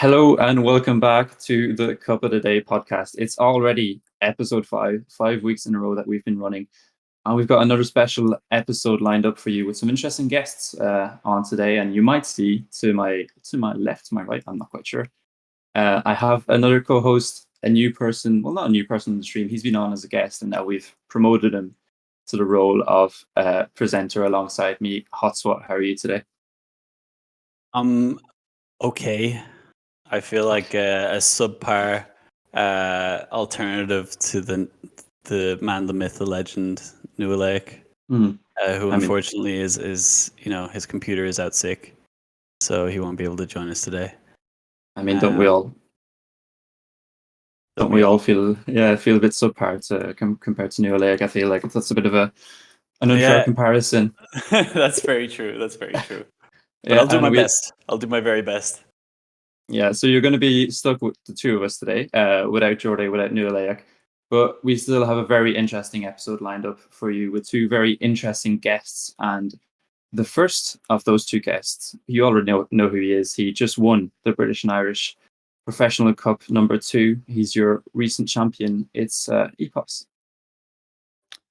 Hello and welcome back to the Cup of the Day podcast. It's already episode 5, 5 weeks in a row that we've been running. And we've got another special episode lined up for you with some interesting guests on today. And you might see to my left, to my right, I'm not quite sure. I have another co-host, a new person, well, not a new person on the stream. He's been on as a guest and now we've promoted him to the role of presenter alongside me. Hotswat, how are you today? Okay. I feel like a subpar alternative to the man, the myth, the legend, Nualaoch, who unfortunately is his computer is out sick, so he won't be able to join us today. I mean, don't we all feel a bit subpar to compared to Nualaoch? I feel like that's a bit of an unfair comparison. That's very true. But I'll do my best. I'll do my very best. Yeah, so you're going to be stuck with the two of us today, without Jorday, without Nualaoch. But we still have a very interesting episode lined up for you with two very interesting guests. And the first of those two guests, you already know who he is. He just won the British and Irish Professional Cup #2. He's your recent champion. It's Epos.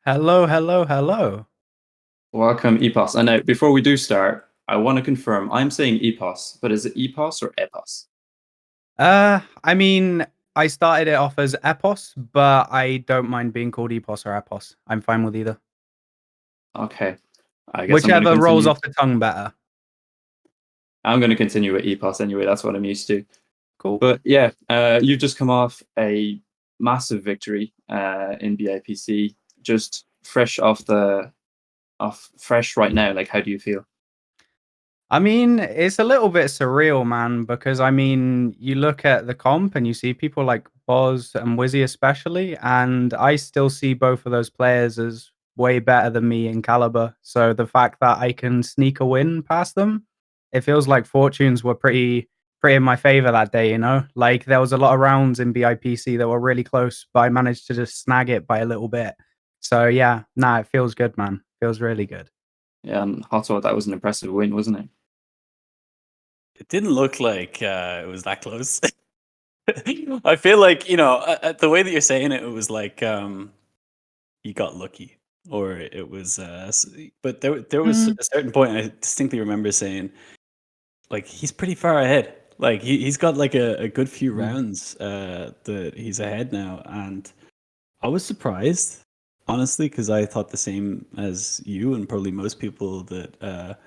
Hello. Welcome, Epos. And now, before we do start, I want to confirm, I'm saying Epos, but is it Epos or Epos? I mean, I started it off as Epos, but I don't mind being called Epos or Epos. I'm fine with either. Okay. I guess whichever rolls off the tongue better. I'm going to continue with Epos anyway. That's what I'm used to. Cool. But yeah, you've just come off a massive victory in BIPC, just fresh right now. Like, how do you feel? I mean, it's a little bit surreal, man, because I mean, you look at the comp and you see people like Babz and Wizzy especially, and I still see both of those players as way better than me in caliber. So the fact that I can sneak a win past them, it feels like fortunes were pretty in my favor that day, you know? Like there was a lot of rounds in BIPC that were really close, but I managed to just snag it by a little bit. So yeah, it feels good, man. Feels really good. Yeah, and Hotswat, that was an impressive win, wasn't it? It didn't look like it was that close. I feel like, the way that you're saying it, it was like you got lucky, or it was. But there was a certain point I distinctly remember saying, like, he's pretty far ahead. Like he's got like a good few rounds that he's ahead now, and I was surprised, honestly, because I thought the same as you and probably most people that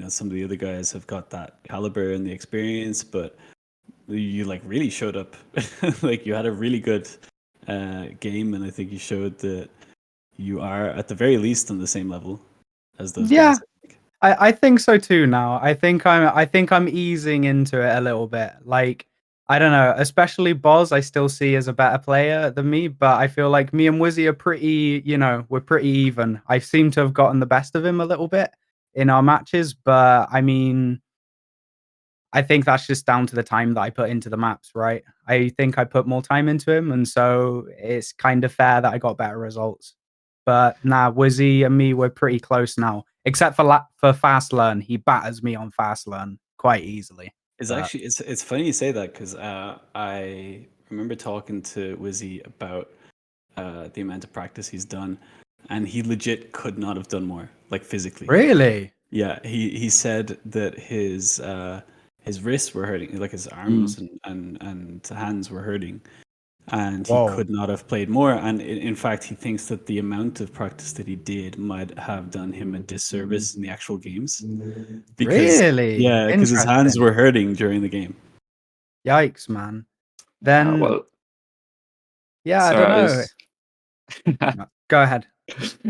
some of the other guys have got that caliber and the experience, but you like really showed up. Like you had a really good game, and I think you showed that you are at the very least on the same level as those guys. I think so too now. I think I'm easing into it a little bit. Like, I don't know, especially Babz I still see as a better player than me, but I feel like me and Wizzy are pretty, we're pretty even. I seem to have gotten the best of him a little bit in our matches, but I mean, I think that's just down to the time that I put into the maps, right? I think I put more time into him, and so it's kind of fair that I got better results. But Wizzy and me, we're pretty close now. Except for fast learn, he batters me on fast learn quite easily. It's funny you say that, because I remember talking to Wizzy about the amount of practice he's done, and he legit could not have done more, like physically. Really? Yeah, he said that his wrists were hurting, like his arms and hands were hurting, and he could not have played more. And in fact, he thinks that the amount of practice that he did might have done him a disservice in the actual games. Really? Yeah, because his hands were hurting during the game. Yikes, man. Then, I don't know. Go ahead.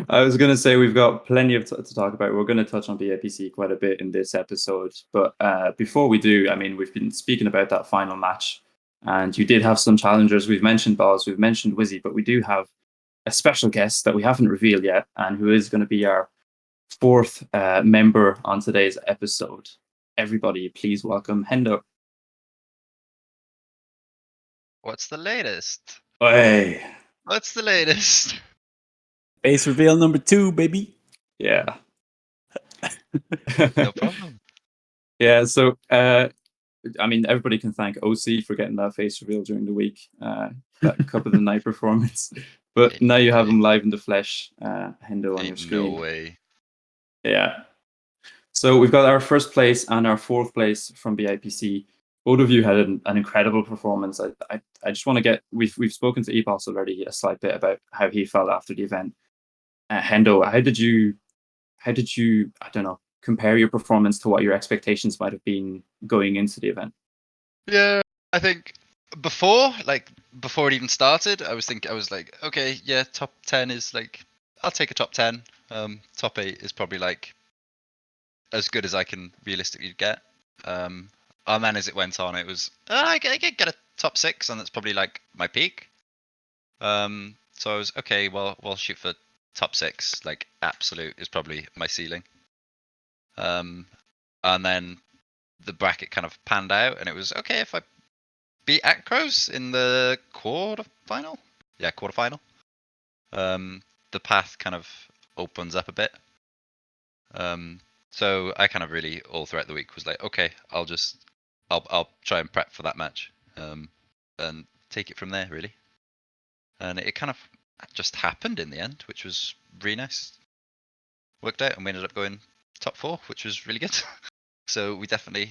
I was going to say we've got plenty of to talk about. We're going to touch on BIPC quite a bit in this episode. But before we do, I mean, we've been speaking about that final match, and you did have some challengers. We've mentioned Babz, we've mentioned Wizzy, but we do have a special guest that we haven't revealed yet, and who is going to be our fourth member on today's episode. Everybody, please welcome Hendo. What's the latest? Hey. What's the latest? Base reveal number 2, baby. Yeah. No problem. Yeah, so I mean, everybody can thank OC for getting that face reveal during the week, that Cup of the Night performance. But Ain't now no you have way. him live in the flesh, Hendo on your Ain't screen. no way. Yeah. So we've got our first place and our fourth place from BIPC. Both of you had an incredible performance. I just want to get we've spoken to Epos already a slight bit about how he felt after the event. Hendo, how did you I don't know, compare your performance to what your expectations might have been going into the event? Yeah, I think before it even started, I was like, okay, yeah, top 10 is like, I'll take a top 10. Top 8 is probably like as good as I can realistically get. And then as it went on, it was I could get a top 6, and that's probably like my peak. So I was okay. Well, we'll shoot for top 6. Like absolute is probably my ceiling. And then the bracket kind of panned out, and it was okay if I beat Acros in the quarterfinal. Yeah, quarterfinal. The path kind of opens up a bit. So I kind of really all throughout the week was like, okay, I'll try and prep for that match, and take it from there really. And it kind of just happened in the end, which was really nice. Worked out, and we ended up going top 4, which was really good. So we definitely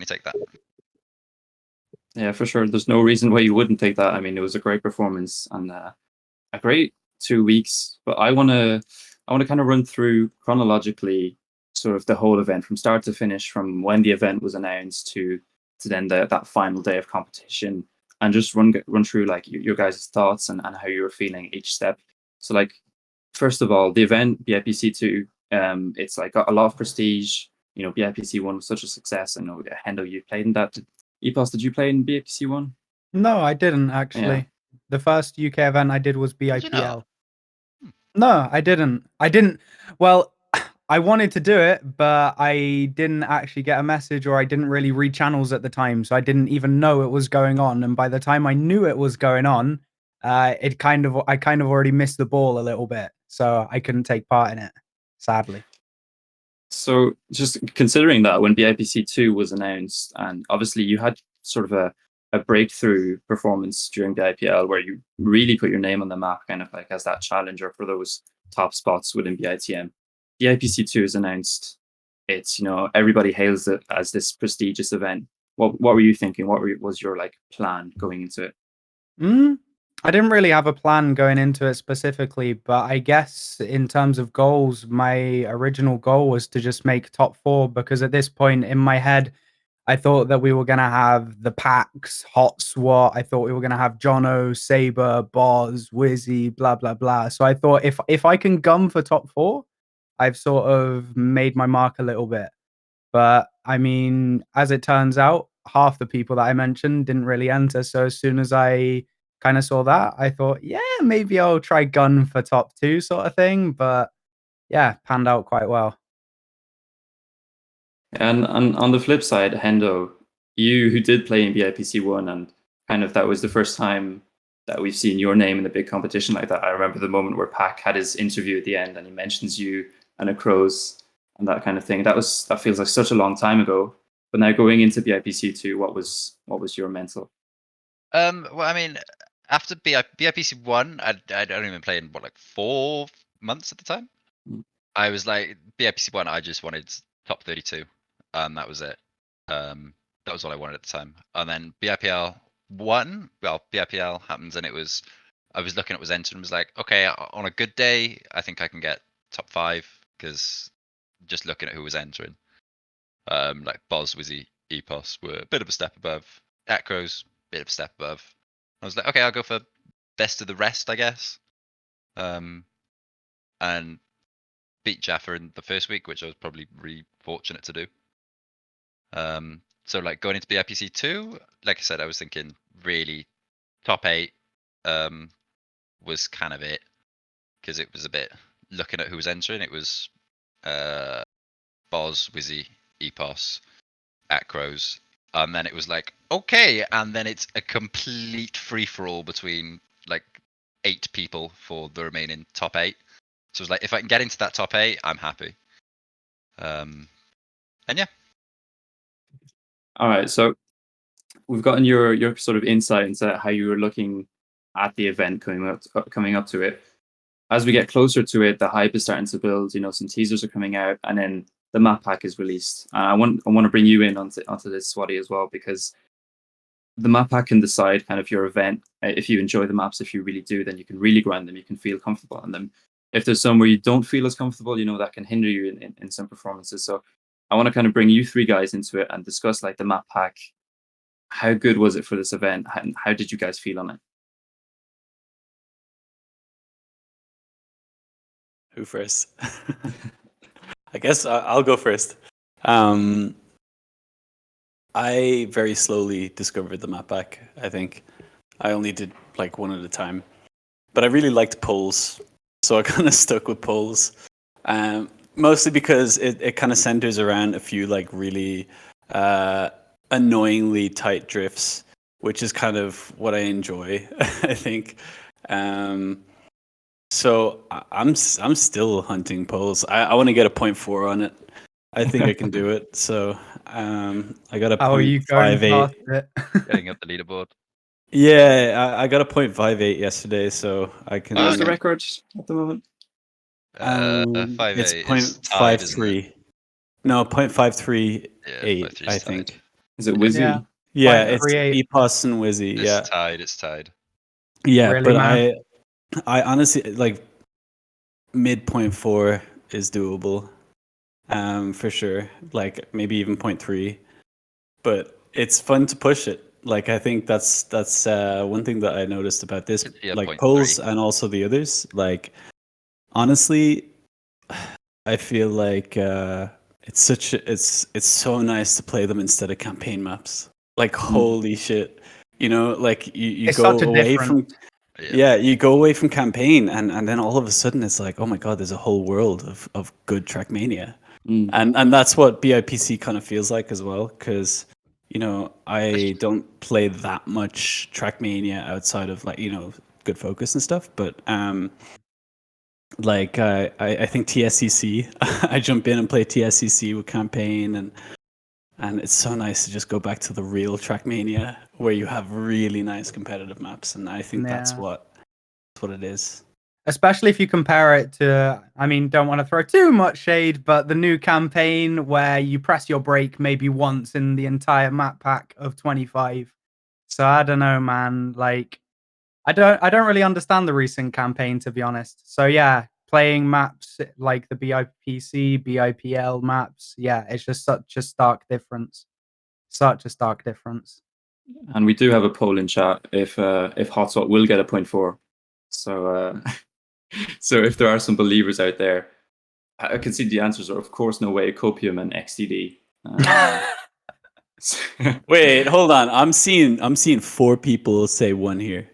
take that. Yeah, for sure. There's no reason why you wouldn't take that. I mean, it was a great performance and a great 2 weeks. But I want to kind of run through chronologically sort of the whole event from start to finish, from when the event was announced to then that final day of competition, and just run through like your guys' thoughts and how you were feeling each step. So like, first of all, the event BIPC 2, it's like got a lot of prestige. You know, BIPC 1 was such a success. I know Hendo, you played in that. Epos, did you play in BIPC 1? No, I didn't actually. The first UK event I did was Did you not? BIPL. No, I didn't. Well, I wanted to do it, but I didn't actually get a message, or I didn't really read channels at the time, so I didn't even know it was going on. And by the time I knew it was going on, I kind of already missed the ball a little bit, so I couldn't take part in it, sadly. So just considering that when BIPC 2 was announced, and obviously you had sort of a breakthrough performance during the IPL where you really put your name on the map, kind of like as that challenger for those top spots within BITM. BIPC 2 is announced. It's, you know, everybody hails it as this prestigious event. What were you thinking? What was your like plan going into it? I didn't really have a plan going into it specifically, but I guess in terms of goals, my original goal was to just make top 4, because at this point in my head, I thought that we were going to have the packs, Hot SWAT. I thought we were going to have Jono, Saber, Boz, Wizzy, blah, blah, blah. So I thought if I can gun for top 4, I've sort of made my mark a little bit. But I mean, as it turns out, half the people that I mentioned didn't really enter. So as soon as I kind of saw that, I thought, yeah, maybe I'll try gun for top 2 sort of thing. But yeah, panned out quite well. And on the flip side, Hendo, you who did play in BIPC 1, and kind of that was the first time that we've seen your name in a big competition like that. I remember the moment where Pac had his interview at the end and he mentions you and a Crows and that kind of thing. That feels like such a long time ago. But now going into BIPC 2, what was your mental? Well, I mean, after BIPC 1, I don't even play in like 4 months at the time. I was like, BIPC 1, I just wanted top 32. That was it. That was all I wanted at the time. And then BIPL 1, well, BIPL happens, and I was looking at was entered and was like, okay, on a good day, I think I can get top 5, because just looking at who was entering, like Boz, Wizzy, Epos were a bit of a step above. Acros, bit of a step above. I was like, okay, I'll go for best of the rest, I guess. And beat Xephyr in the first week, which I was probably really fortunate to do. So like going into BIPC 2, like I said, I was thinking really top 8 was kind of it, because it was a bit looking at who was entering. It was Boz, Wizzy, Epos, Acros, and then it was like, okay, and then it's a complete free-for-all between like 8 people for the remaining top 8. So it's like, if I can get into that top 8, I'm happy. And yeah. All right, so we've gotten your sort of insight into how you were looking at the event coming up to it. As we get closer to it, the hype is starting to build. Some teasers are coming out, and then the map pack is released. And I want to bring you in onto this, Swati, as well, because the map pack can decide kind of your event. If you enjoy the maps, if you really do, then you can really grind them. You can feel comfortable on them. If there's some where you don't feel as comfortable, that can hinder you in some performances. So I want to kind of bring you three guys into it and discuss like the map pack. How good was it for this event? How did you guys feel on it? Who first? I guess I'll go first. I very slowly discovered the map pack. I think I only did like one at a time, but I really liked polls, so I kind of stuck with polls. Mostly because it kind of centers around a few like really annoyingly tight drifts, which is kind of what I enjoy. I think. So I'm still hunting polls. I want to get a 0.4 on it. I think I can do it. So I got a How are you going 0.58. past it? Getting up the leaderboard. Yeah, I got a 0.58 yesterday, so I can. What's the Okay. record at the moment? 5.8 it's is tied, isn't it? 0.53. No, 0.538. Yeah, 5.3 is I tied. think. Is it Wizzy? Yeah. Yeah, it's 0.38. Epos and Wizzy. It's Yeah, tied. It's tied. yeah, Really, but man? I honestly like mid 0.4 is doable, for sure. Like maybe even 0.3, but it's fun to push it. Like I think that's one thing that I noticed about this, Yeah, like 0.3. polls and also the others. Like honestly, I feel like it's so nice to play them instead of campaign maps. Like holy shit, like you It's go such a away difference. from you go away from campaign and then all of a sudden it's like, oh my god, there's a whole world of good Trackmania. Mm. And that's what BIPC kind of feels like as well, because I don't play that much Trackmania outside of like good focus and stuff, but like I think TSCC, I jump in and play TSCC with campaign, and it's so nice to just go back to the real Trackmania where you have really nice competitive maps, and I think that's Yeah. what it is. Especially if you compare it to, I mean, don't want to throw too much shade, but the new campaign where you press your brake maybe once in the entire map pack of 25. So I don't know, man. Like, I don't really understand the recent campaign, to be honest. So yeah, playing maps like the BIPC, BIPL maps, yeah, it's just such a stark difference. Such a stark difference. And we do have a poll in chat if Hotspot will get a 0.4. So so if there are some believers out there, I can see the answers are of course no way, Copium and XTD. Wait, hold on. I'm seeing 4 people say 1 here.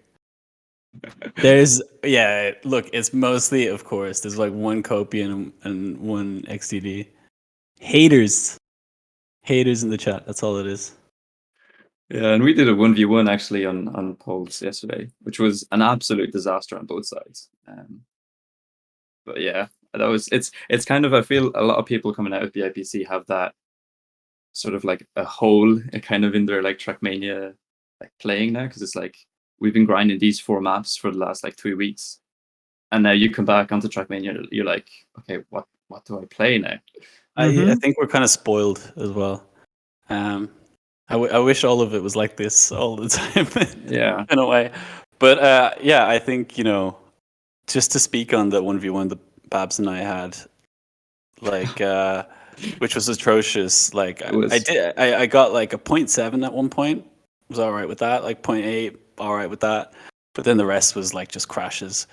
There's look, it's mostly, of course, there's like 1 Copium and 1 XTD. Haters in the chat. That's all it is. Yeah, and we did a 1v1 actually on polls yesterday, which was an absolute disaster on both sides. But yeah, it's kind of, I feel a lot of people coming out of BIPC have that sort of like a hole kind of in their like Trackmania like playing now, because it's like we've been grinding these 4 maps for the last like 3 weeks, and now you come back onto Trackmania, you're like, okay, what do I play now? I think we're kind of spoiled as well. I wish all of it was like this all the time. Yeah. In a way, but I think just to speak on the 1v1 that Babz and I had, like which was atrocious. Like I got like a 0.7 at one point. Was all right with that. Like 0.8, all right with that. But then the rest was like just crashes.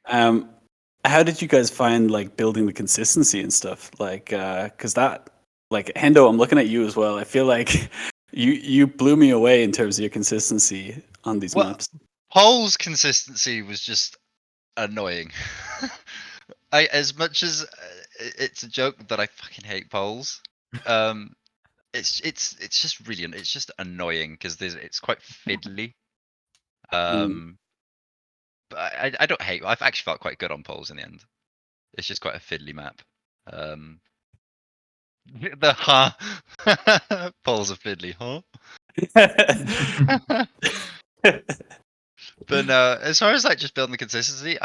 How did you guys find like building the consistency and stuff? Like, because that, like Hendo, I'm looking at you as well. I feel like you blew me away in terms of your consistency on these maps. Pole's consistency was just annoying. As much as it's a joke that I fucking hate polls, it's just really it's just annoying because it's quite fiddly. But I don't hate. I've actually felt quite good on polls in the end. It's just quite a fiddly map. The polls are fiddly, huh? But no, as far as like just building the consistency,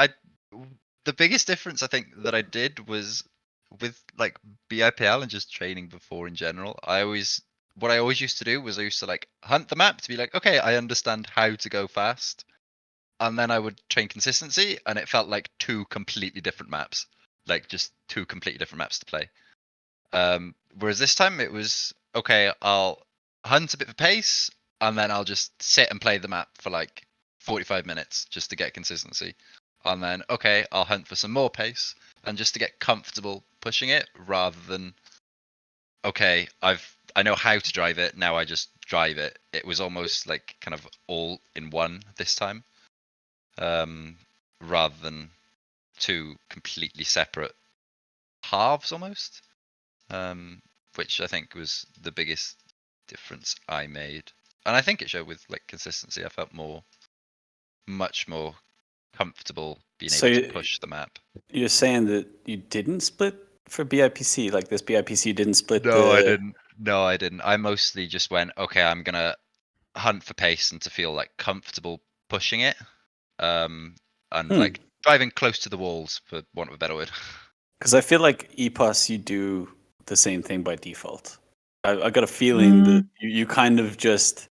the biggest difference I think that I did was with like BIPL and just training before in general. What I always used to do was I used to like hunt the map to be like, okay, I understand how to go fast, and then I would train consistency, and it felt like two completely different maps, like just two completely different maps to play. Whereas this time it was okay, I'll hunt a bit for pace, and then I'll just sit and play the map for like 45 minutes just to get consistency. And then okay, I'll hunt for some more pace and just to get comfortable pushing it rather than okay, I know how to drive it, now I just drive it. It was almost like kind of all in one this time. Rather than two completely separate halves almost. Which I think was the biggest difference I made. And I think it showed with like consistency. I felt much more comfortable being So able to push the map. You're saying that you didn't split for BIPC, like this BIPC didn't split No, I didn't. No, I didn't. I mostly just went, okay, I'm gonna hunt for pace and to feel like comfortable pushing it. And like driving close to the walls, for want of a better word. Because I feel like Epos, you do the same thing by default. I got a feeling that you kind of just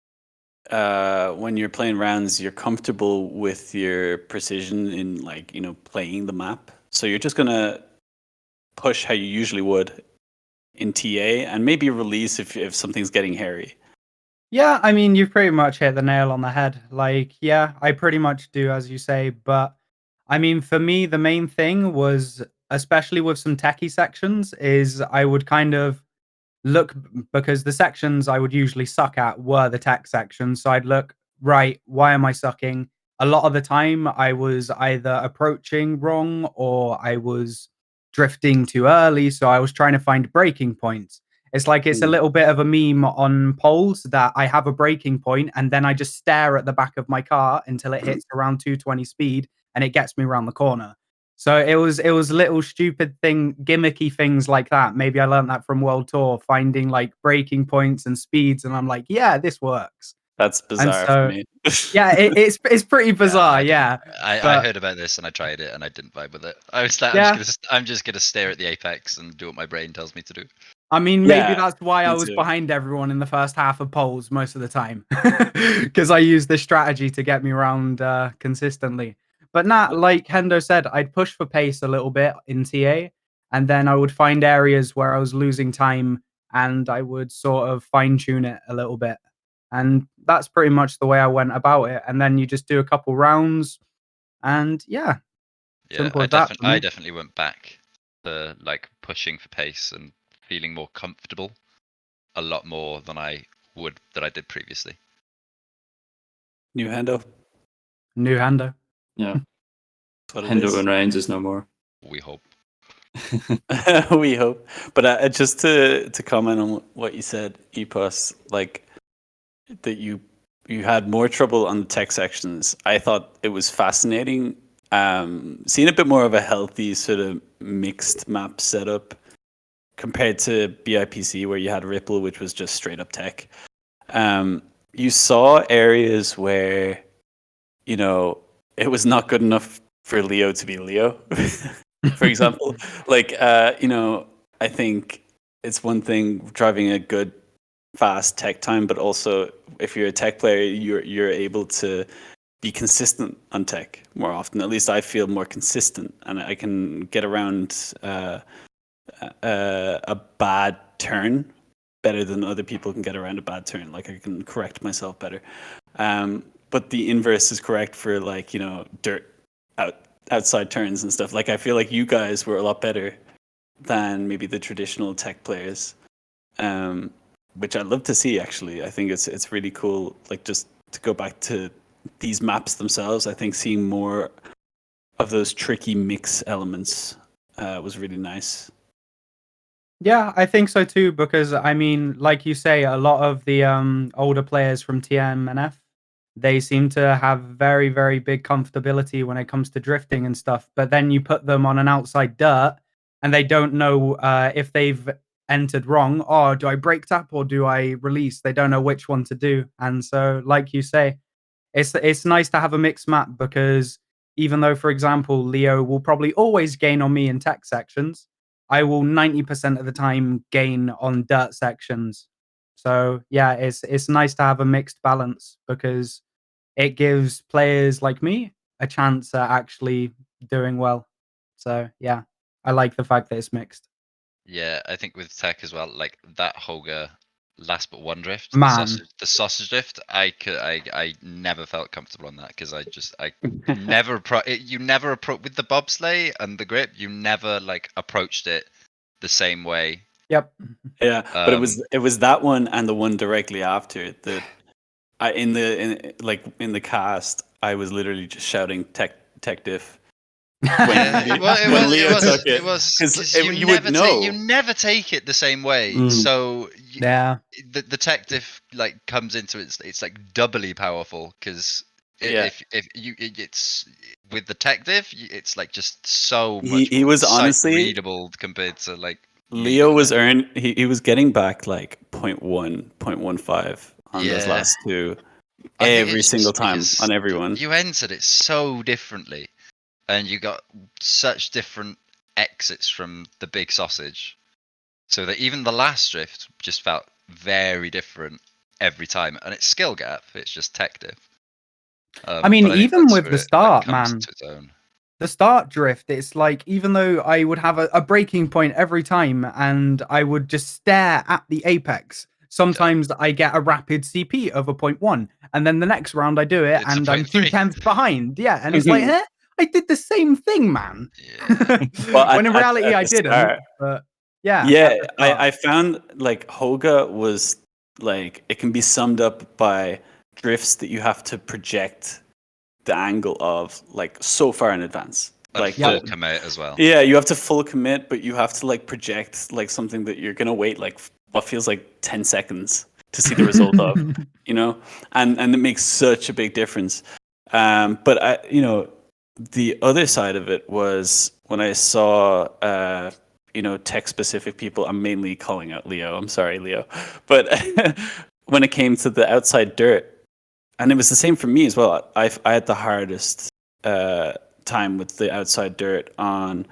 when you're playing rounds, you're comfortable with your precision in like playing the map. So you're just gonna push how you usually would in TA, and maybe release if something's getting hairy. Yeah, I mean, you've pretty much hit the nail on the head. Like, yeah, I pretty much do as you say, but I mean, for me, the main thing was, especially with some techie sections, is I would kind of look because the sections I would usually suck at were the tech sections. So I'd look, right, why am I sucking? A lot of the time I was either approaching wrong or I was drifting too early. So I was trying to find breaking points. It's like it's a little bit of a meme on polls that I have a breaking point and then I just stare at the back of my car until it hits around 220 speed and it gets me around the corner. So it was little stupid gimmicky things like that. Maybe I learned that from World Tour, finding like breaking points and speeds, and I'm like, yeah, this works. That's And bizarre for so, me. yeah, it's pretty bizarre, Yeah, yeah. I But heard about this and I tried it and I didn't vibe with it. I was like, yeah, I'm just gonna stare at the apex and do what my brain tells me to do. I mean, maybe Yeah, that's why I me was too. behind everyone in the first half of polls most of the time, because I used this strategy to get me around consistently. But like Hendo said, I'd push for pace a little bit in TA, and then I would find areas where I was losing time, and I would sort of fine tune it a little bit. And that's pretty much the way I went about it. And then you just do a couple rounds, and yeah, Yeah, simple as that for I me. definitely went back to like pushing for pace and feeling more comfortable a lot more than I did previously. New Hendo. New Hendo. Yeah. That's what it Hendo is. and Reigns is no more. We hope. We hope. But just to comment on what you said, Epos, like that you had more trouble on the tech sections. I thought it was fascinating. Seeing a bit more of a healthy sort of mixed map setup compared to BIPC where you had Ripple, which was just straight up tech. You saw areas where, it was not good enough for Leo to be Leo. For example, like, I think it's one thing driving a good, fast tech time, but also if you're a tech player, you're able to be consistent on tech more often. At least I feel more consistent, and I can get around a bad turn better than other people can get around a bad turn. Like I can correct myself better. But the inverse is correct for like dirt outside turns and stuff. Like I feel like you guys were a lot better than maybe the traditional tech players, which I'd love to see. Actually, I think it's really cool. Like just to go back to these maps themselves, I think seeing more of those tricky mix elements was really nice. Yeah, I think so too, because I mean, like you say, a lot of the older players from TM and F, they seem to have very, very big comfortability when it comes to drifting and stuff. But then you put them on an outside dirt, and they don't know if they've entered wrong. Oh, do I break tap or do I release? They don't know which one to do. And so, like you say, it's nice to have a mixed map because even though, for example, Leo will probably always gain on me in tech sections, I will 90% of the time gain on dirt sections. So yeah, it's nice to have a mixed balance because it gives players like me a chance at actually doing well. So yeah, I like the fact that it's mixed. Yeah, I think with tech as well, like that Holger last but one drift, Man, the sausage drift, I never felt comfortable on that because I never you never approach with the bobsleigh and the grip, you never like approached it the same way. yep. Yeah, but Um, it was that one and the one directly after that. In the cast, I was literally just shouting tech diff yeah, when Leo took it, it was because because you would you know. never take it the same way. Mm. So Yeah. the tech diff like comes into it's like doubly powerful because Yeah. if you it's with the tech diff it's like just so much He more was sight honestly readable compared to like Leo leaving was it. he was getting back like 0.1, 0.15 on those Yeah, last two I think every it's single just time because on everyone. you entered it so differently and you got such different exits from the big sausage so that even the last drift just felt very different every time and it's skill gap, it's just tech diff. I mean, But I think even that's with where the it like start, comes man, into its own. the start drift, it's like even though I would have a breaking point every time and I would just stare at the apex, sometimes I get a rapid CP of a 0.1, and then the next round I do it It's a and I'm 0.3. 2/10 behind. Yeah, and it's like, eh, I did the same thing, man. Yeah. Well, When in reality at I the didn't, start, but yeah, yeah, at the start. I found like Hoga was like it can be summed up by drifts that you have to project the angle of like so far in advance. And Like full commit as well. yeah, you have to full commit, but you have to like project like something that you're gonna wait like what feels like 10 seconds to see the result of, you know, and it makes such a big difference. But I, the other side of it was when I saw, tech specific people. I'm mainly calling out Leo. I'm sorry, Leo, but when it came to the outside dirt, and it was the same for me as well. I had the hardest time with the outside dirt on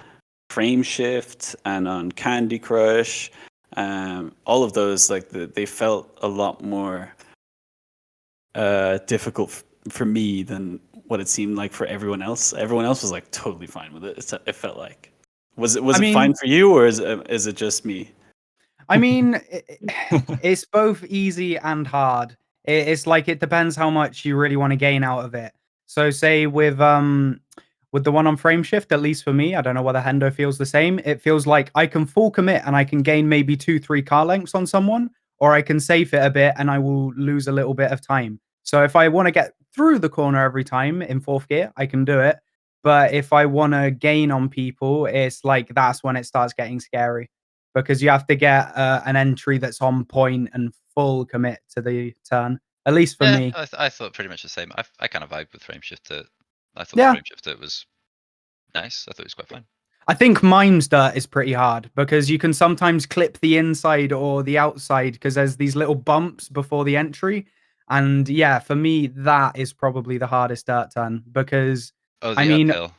Frame Shift and on Candy Crush. All of those, like they felt a lot more difficult for me than what it seemed like for everyone else. Everyone else was like totally fine with it. It felt like was it I mean, fine for you, or is it just me? I mean, it's both easy and hard. It's like it depends how much you really want to gain out of it. So, say with the one on frame shift, at least for me, I don't know whether Hendo feels the same. It feels like I can full commit and I can gain maybe 2-3 car lengths on someone, or I can safe it a bit and I will lose a little bit of time. So, if I want to get through the corner every time in fourth gear, I can do it. But if I want to gain on people, it's like that's when it starts getting scary because you have to get an entry that's on point and full commit to the turn. At least for Yeah, me. I thought pretty much the same. I kind of vibe with frame shifter. I thought the Yeah, frame shifter was nice. I thought it was quite fun. I think Mimes Dirt is pretty hard because you can sometimes clip the inside or the outside because there's these little bumps before the entry. And yeah, for me, that is probably the hardest dirt turn because Oh, I the mean, uphill.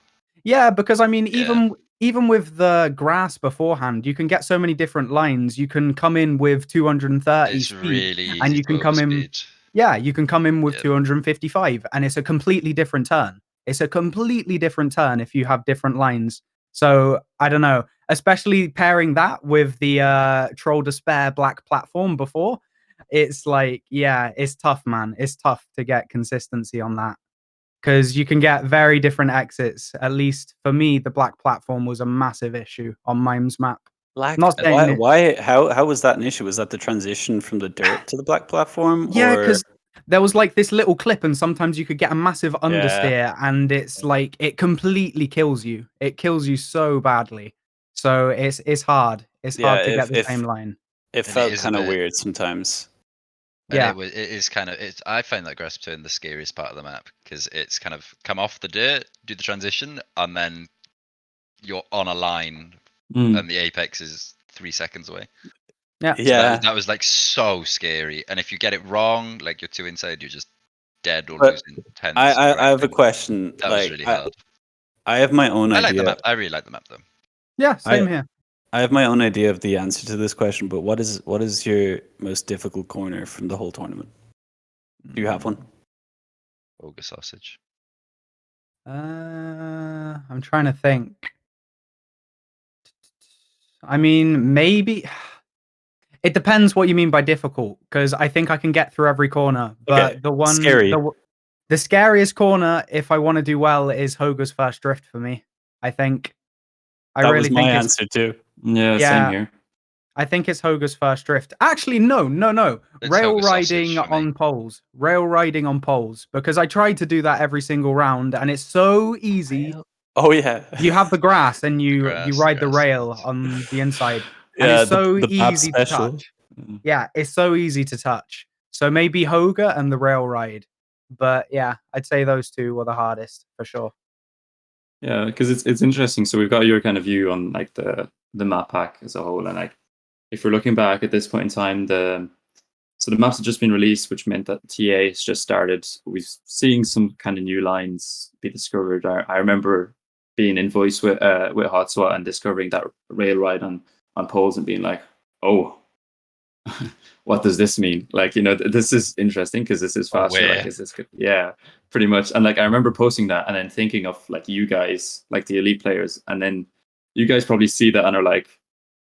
yeah, because I mean, Yeah, even with the grass beforehand, you can get so many different lines. You can come in with 230 it's speed, really and easy you to can come in. overspeed. Yeah, you can come in with Yeah. 255, and it's a completely different turn. It's a completely different turn if you have different lines. So I don't know, especially pairing that with the Troll Despair Black platform before. It's like, yeah, it's tough, man. It's tough to get consistency on that because you can get very different exits. At least for me, the black platform was a massive issue on Mimes map. Black. Not saying it, Why? How was that an issue? Was that the transition from the dirt to the black platform, yeah, or because there was like this little clip, and sometimes you could get a massive yeah? understeer, and it's like it completely kills you. It kills you so badly. So it's hard. It's Yeah, hard to get the if same line. it And it felt is a kind of bit, weird sometimes. and Yeah. it is kind of, it's, I find that grass turn the scariest part of the map because it's kind of come off the dirt, do the transition, and then you're on a line Mm. and the apex is 3 seconds away. Yeah. So Yeah, that was like so scary. And if you get it wrong, like you're too inside, you're just dead or But losing tenths. I have a question. That was Like, really hard. I have my own I like the idea. map. I really like the map though. Yeah, same here. I have my own idea of the answer to this question, but what is your most difficult corner from the whole tournament? Do you have one? Ogre sausage. I'm trying to think. I mean, maybe it depends what you mean by difficult, because I think I can get through every corner. But Okay, scary. the scariest corner, if I want to do well, is Hoger's first drift for me. I think. I That really was my think it's answer too. Yeah, same yeah. here. I think it's Hoger's first drift. Actually, no. It's Rail Hoger sausage riding for me. on poles. Rail riding on poles. Because I tried to do that every single round, and it's so easy. Oh yeah. You have the grass, and you Grass, ride the grass, rail yes. on the inside, and Yeah, it's so the Babz easy to special. touch. Yeah, it's so easy to touch. So maybe Hoger and the rail ride. But yeah, I'd say those two were the hardest for sure. Yeah, because it's interesting. So we've got your kind of view on like the map pack as a whole, and like if we're looking back at this point in time, the maps have just been released, which meant that TA has just started. We're seeing some kind of new lines be discovered. I remember being in voice with Hotswat and discovering that rail ride on poles and being like, oh, what does this mean? Like, this is interesting because this is Oh, faster. where? Like, is this good? Yeah, pretty much. And like, I remember posting that and then thinking of like you guys, like the elite players, and then you guys probably see that and are like,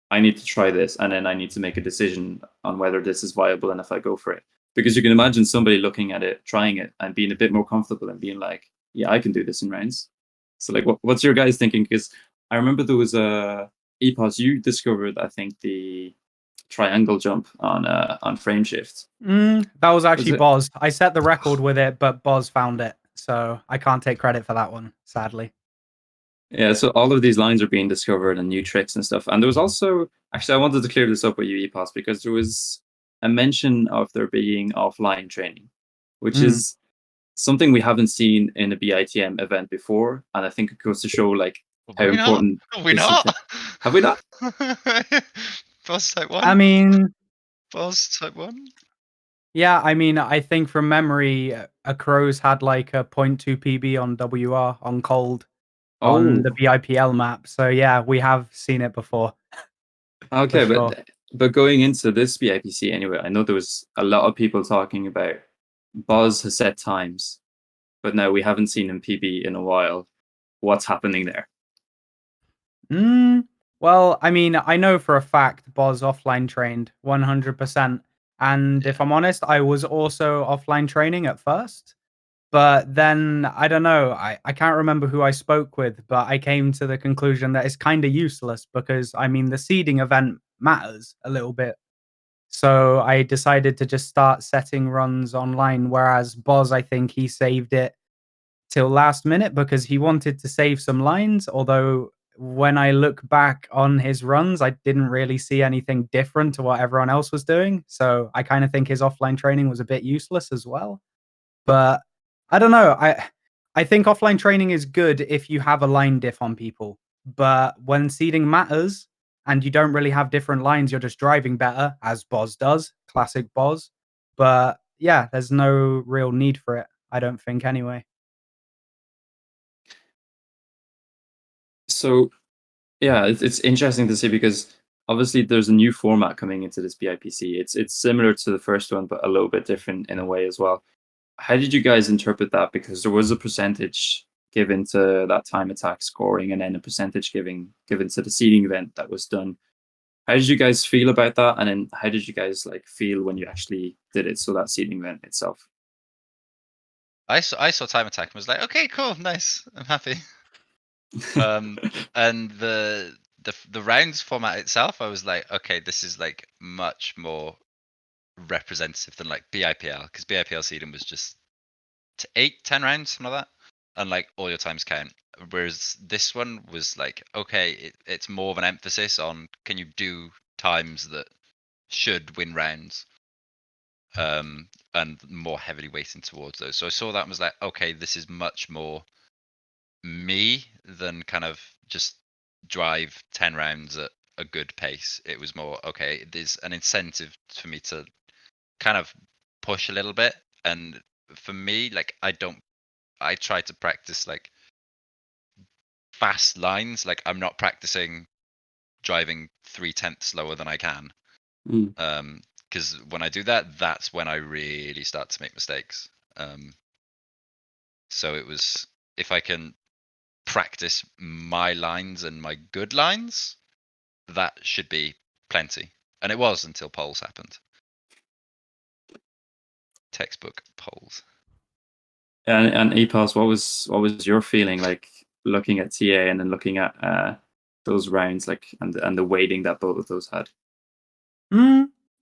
I need to try this, and then I need to make a decision on whether this is viable and if I go for it. Because you can imagine somebody looking at it, trying it, and being a bit more comfortable and being like, yeah, I can do this in rounds. So like, what's your guys thinking? Because I remember there was Epos, you discovered, I think, the triangle jump on frame shift. That was actually it? Boz. I set the record with it, but Boz found it. So I can't take credit for that one, sadly. Yeah, so all of these lines are being discovered and new tricks and stuff. And there was also, actually, I wanted to clear this up with you, Epos, because there was a mention of there being offline training, which is something we haven't seen in a BITM event before. And I think it goes to show like how important. Have we this not? Have we not? Boss type 1? I mean, Boss type 1? yeah, I mean, I think from memory, a Crow's had like a 0.2 PB on WR on cold on the BIPL map. So yeah, we have seen it before. Okay, sure. but going into this BIPC anyway, I know there was a lot of people talking about Buzz has set times, but now we haven't seen him PB in a while. What's happening there? Well, I mean, I know for a fact Boz offline trained 100%. And if I'm honest, I was also offline training at first. But then, I don't know, I can't remember who I spoke with, but I came to the conclusion that it's kind of useless because, I mean, the seeding event matters a little bit. So I decided to just start setting runs online, whereas Boz, I think he saved it till last minute because he wanted to save some lines. Although when I look back on his runs, I didn't really see anything different to what everyone else was doing. So I kind of think his offline training was a bit useless as well. But I don't know. I think offline training is good if you have a line diff on people. But when seeding matters and you don't really have different lines, you're just driving better, as Boz does, classic Boz. But yeah, there's no real need for it, I don't think, anyway. So, yeah, it's interesting to see because obviously there's a new format coming into this BIPC. It's similar to the first one, but a little bit different in a way as well. How did you guys interpret that? Because there was a percentage given to that time attack scoring, and then a percentage given to the seeding event that was done. How did you guys feel about that? And then how did you guys like feel when you actually did it? So that seeding event itself. I saw time attack and was like, okay, cool, nice, I'm happy. And the rounds format itself, I was like, okay, this is like much more representative than like BIPL, because BIPL seeding was just 8-10 rounds, something like that, and like all your times count. Whereas this one was like, okay, it's more of an emphasis on can you do times that should win rounds, and more heavily weighting towards those. So I saw that and was like, okay, this is much more me than kind of just drive 10 rounds at a good pace. It was more okay. There's an incentive for me to kind of push a little bit, and for me, like I try to practice like fast lines. Like I'm not practicing driving 3/10 slower than I can. Mm. Because when I do that, that's when I really start to make mistakes. So it was, if I can practice my lines and my good lines, that should be plenty. And it was until polls happened. Textbook polls. And Epos, what was your feeling like looking at TA and then looking at those rounds, like and the weighting that both of those had?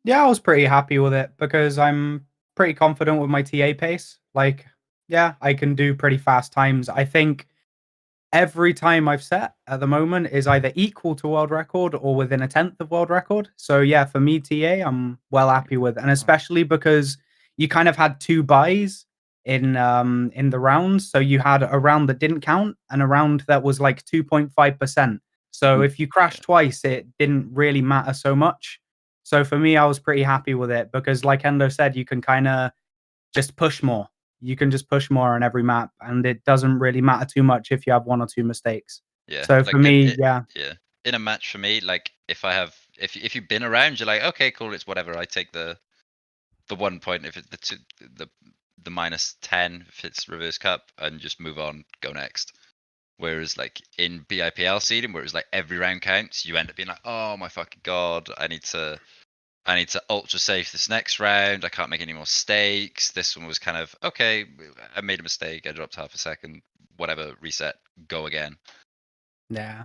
Yeah, I was pretty happy with it because I'm pretty confident with my TA pace. Like, yeah, I can do pretty fast times. I think every time I've set at the moment is either equal to world record or within a tenth of world record. So yeah, for me, TA, I'm well happy with, and especially because you kind of had two buys in the rounds. So you had a round that didn't count and a round that was like 2.5%. So Mm. if you crashed twice, it didn't really matter so much. So for me, I was pretty happy with it because, like Hendo said, you can kind of just push more. You can just push more on every map, and it doesn't really matter too much if you have one or two mistakes. Yeah. So like for me, yeah, yeah. In a match for me, like if I have, if you've been around, you're like, okay, cool, it's whatever. I take the 1 point if it's the -10 if it's reverse cup, and just move on, go next. Whereas like in BIPL seeding, where it was like every round counts, you end up being like, oh my fucking god, I need to ultra safe this next round. I can't make any more mistakes. This one was kind of okay. I made a mistake. I dropped half a second. Whatever, reset, go again. yeah.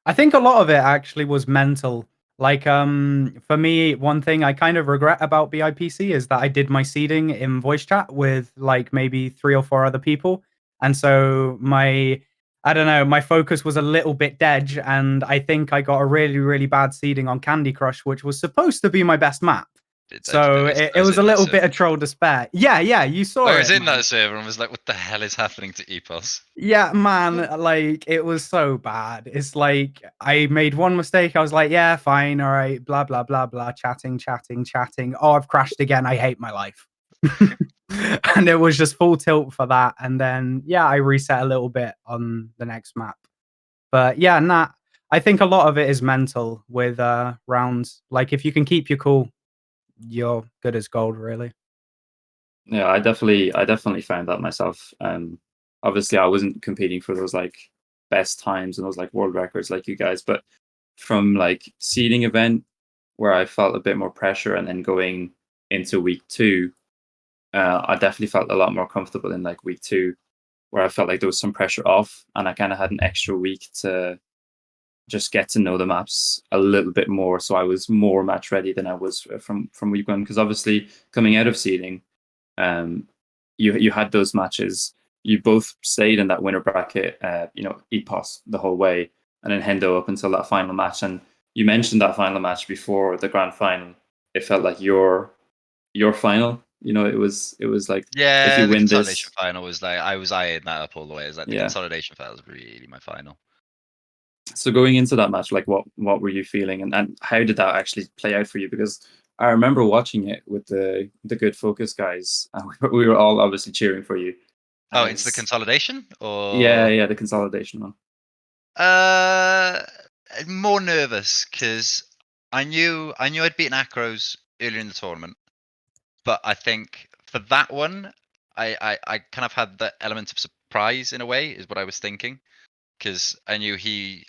I think a lot of it actually was mental. Like, for me, one thing I kind of regret about BIPC is that I did my seeding in voice chat with like maybe 3 or 4 other people. And so I don't know, my focus was a little bit dead. And I think I got a really, really bad seeding on Candy Crush, which was supposed to be my best map. So it was a little bit of troll despair. Yeah, yeah, you saw I was it. in that server and was like, what the hell is happening to Epos? Yeah, man, like it was so bad. It's like I made one mistake. I was like, yeah, fine, all right, blah blah blah blah, chatting. Oh, I've crashed again. I hate my life. And it was just full tilt for that. And then yeah, I reset a little bit on the next map. But yeah, nah, I think a lot of it is mental with rounds. Like if you can keep your cool, you're good as gold, really. Yeah, I definitely found that myself. Obviously, I wasn't competing for those like best times and those like world records like you guys, but from like seeding event where I felt a bit more pressure, and then going into week 2, I definitely felt a lot more comfortable in like week 2, where I felt like there was some pressure off, and I kind of had an extra week to just get to know the maps a little bit more. So I was more match ready than I was from week 1, because obviously coming out of seeding, you had those matches. You both stayed in that winner bracket, Epos the whole way, and then Hendo up until that final match. And you mentioned that final match before the grand final. It felt like your final. It was like, if Yeah, you the win consolidation this, final was like, I was eyeing that up all the way. It was like the yeah. consolidation final was really my final. So going into that match, like what were you feeling, and how did that actually play out for you? Because I remember watching it with the good focus guys, and we were all obviously cheering for you. Oh, And into the it's consolidation, or yeah, the consolidation one. uh, more nervous because I knew I'd beaten Acros earlier in the tournament, but I think for that one, I kind of had the element of surprise in a way, is what I was thinking. Because I knew he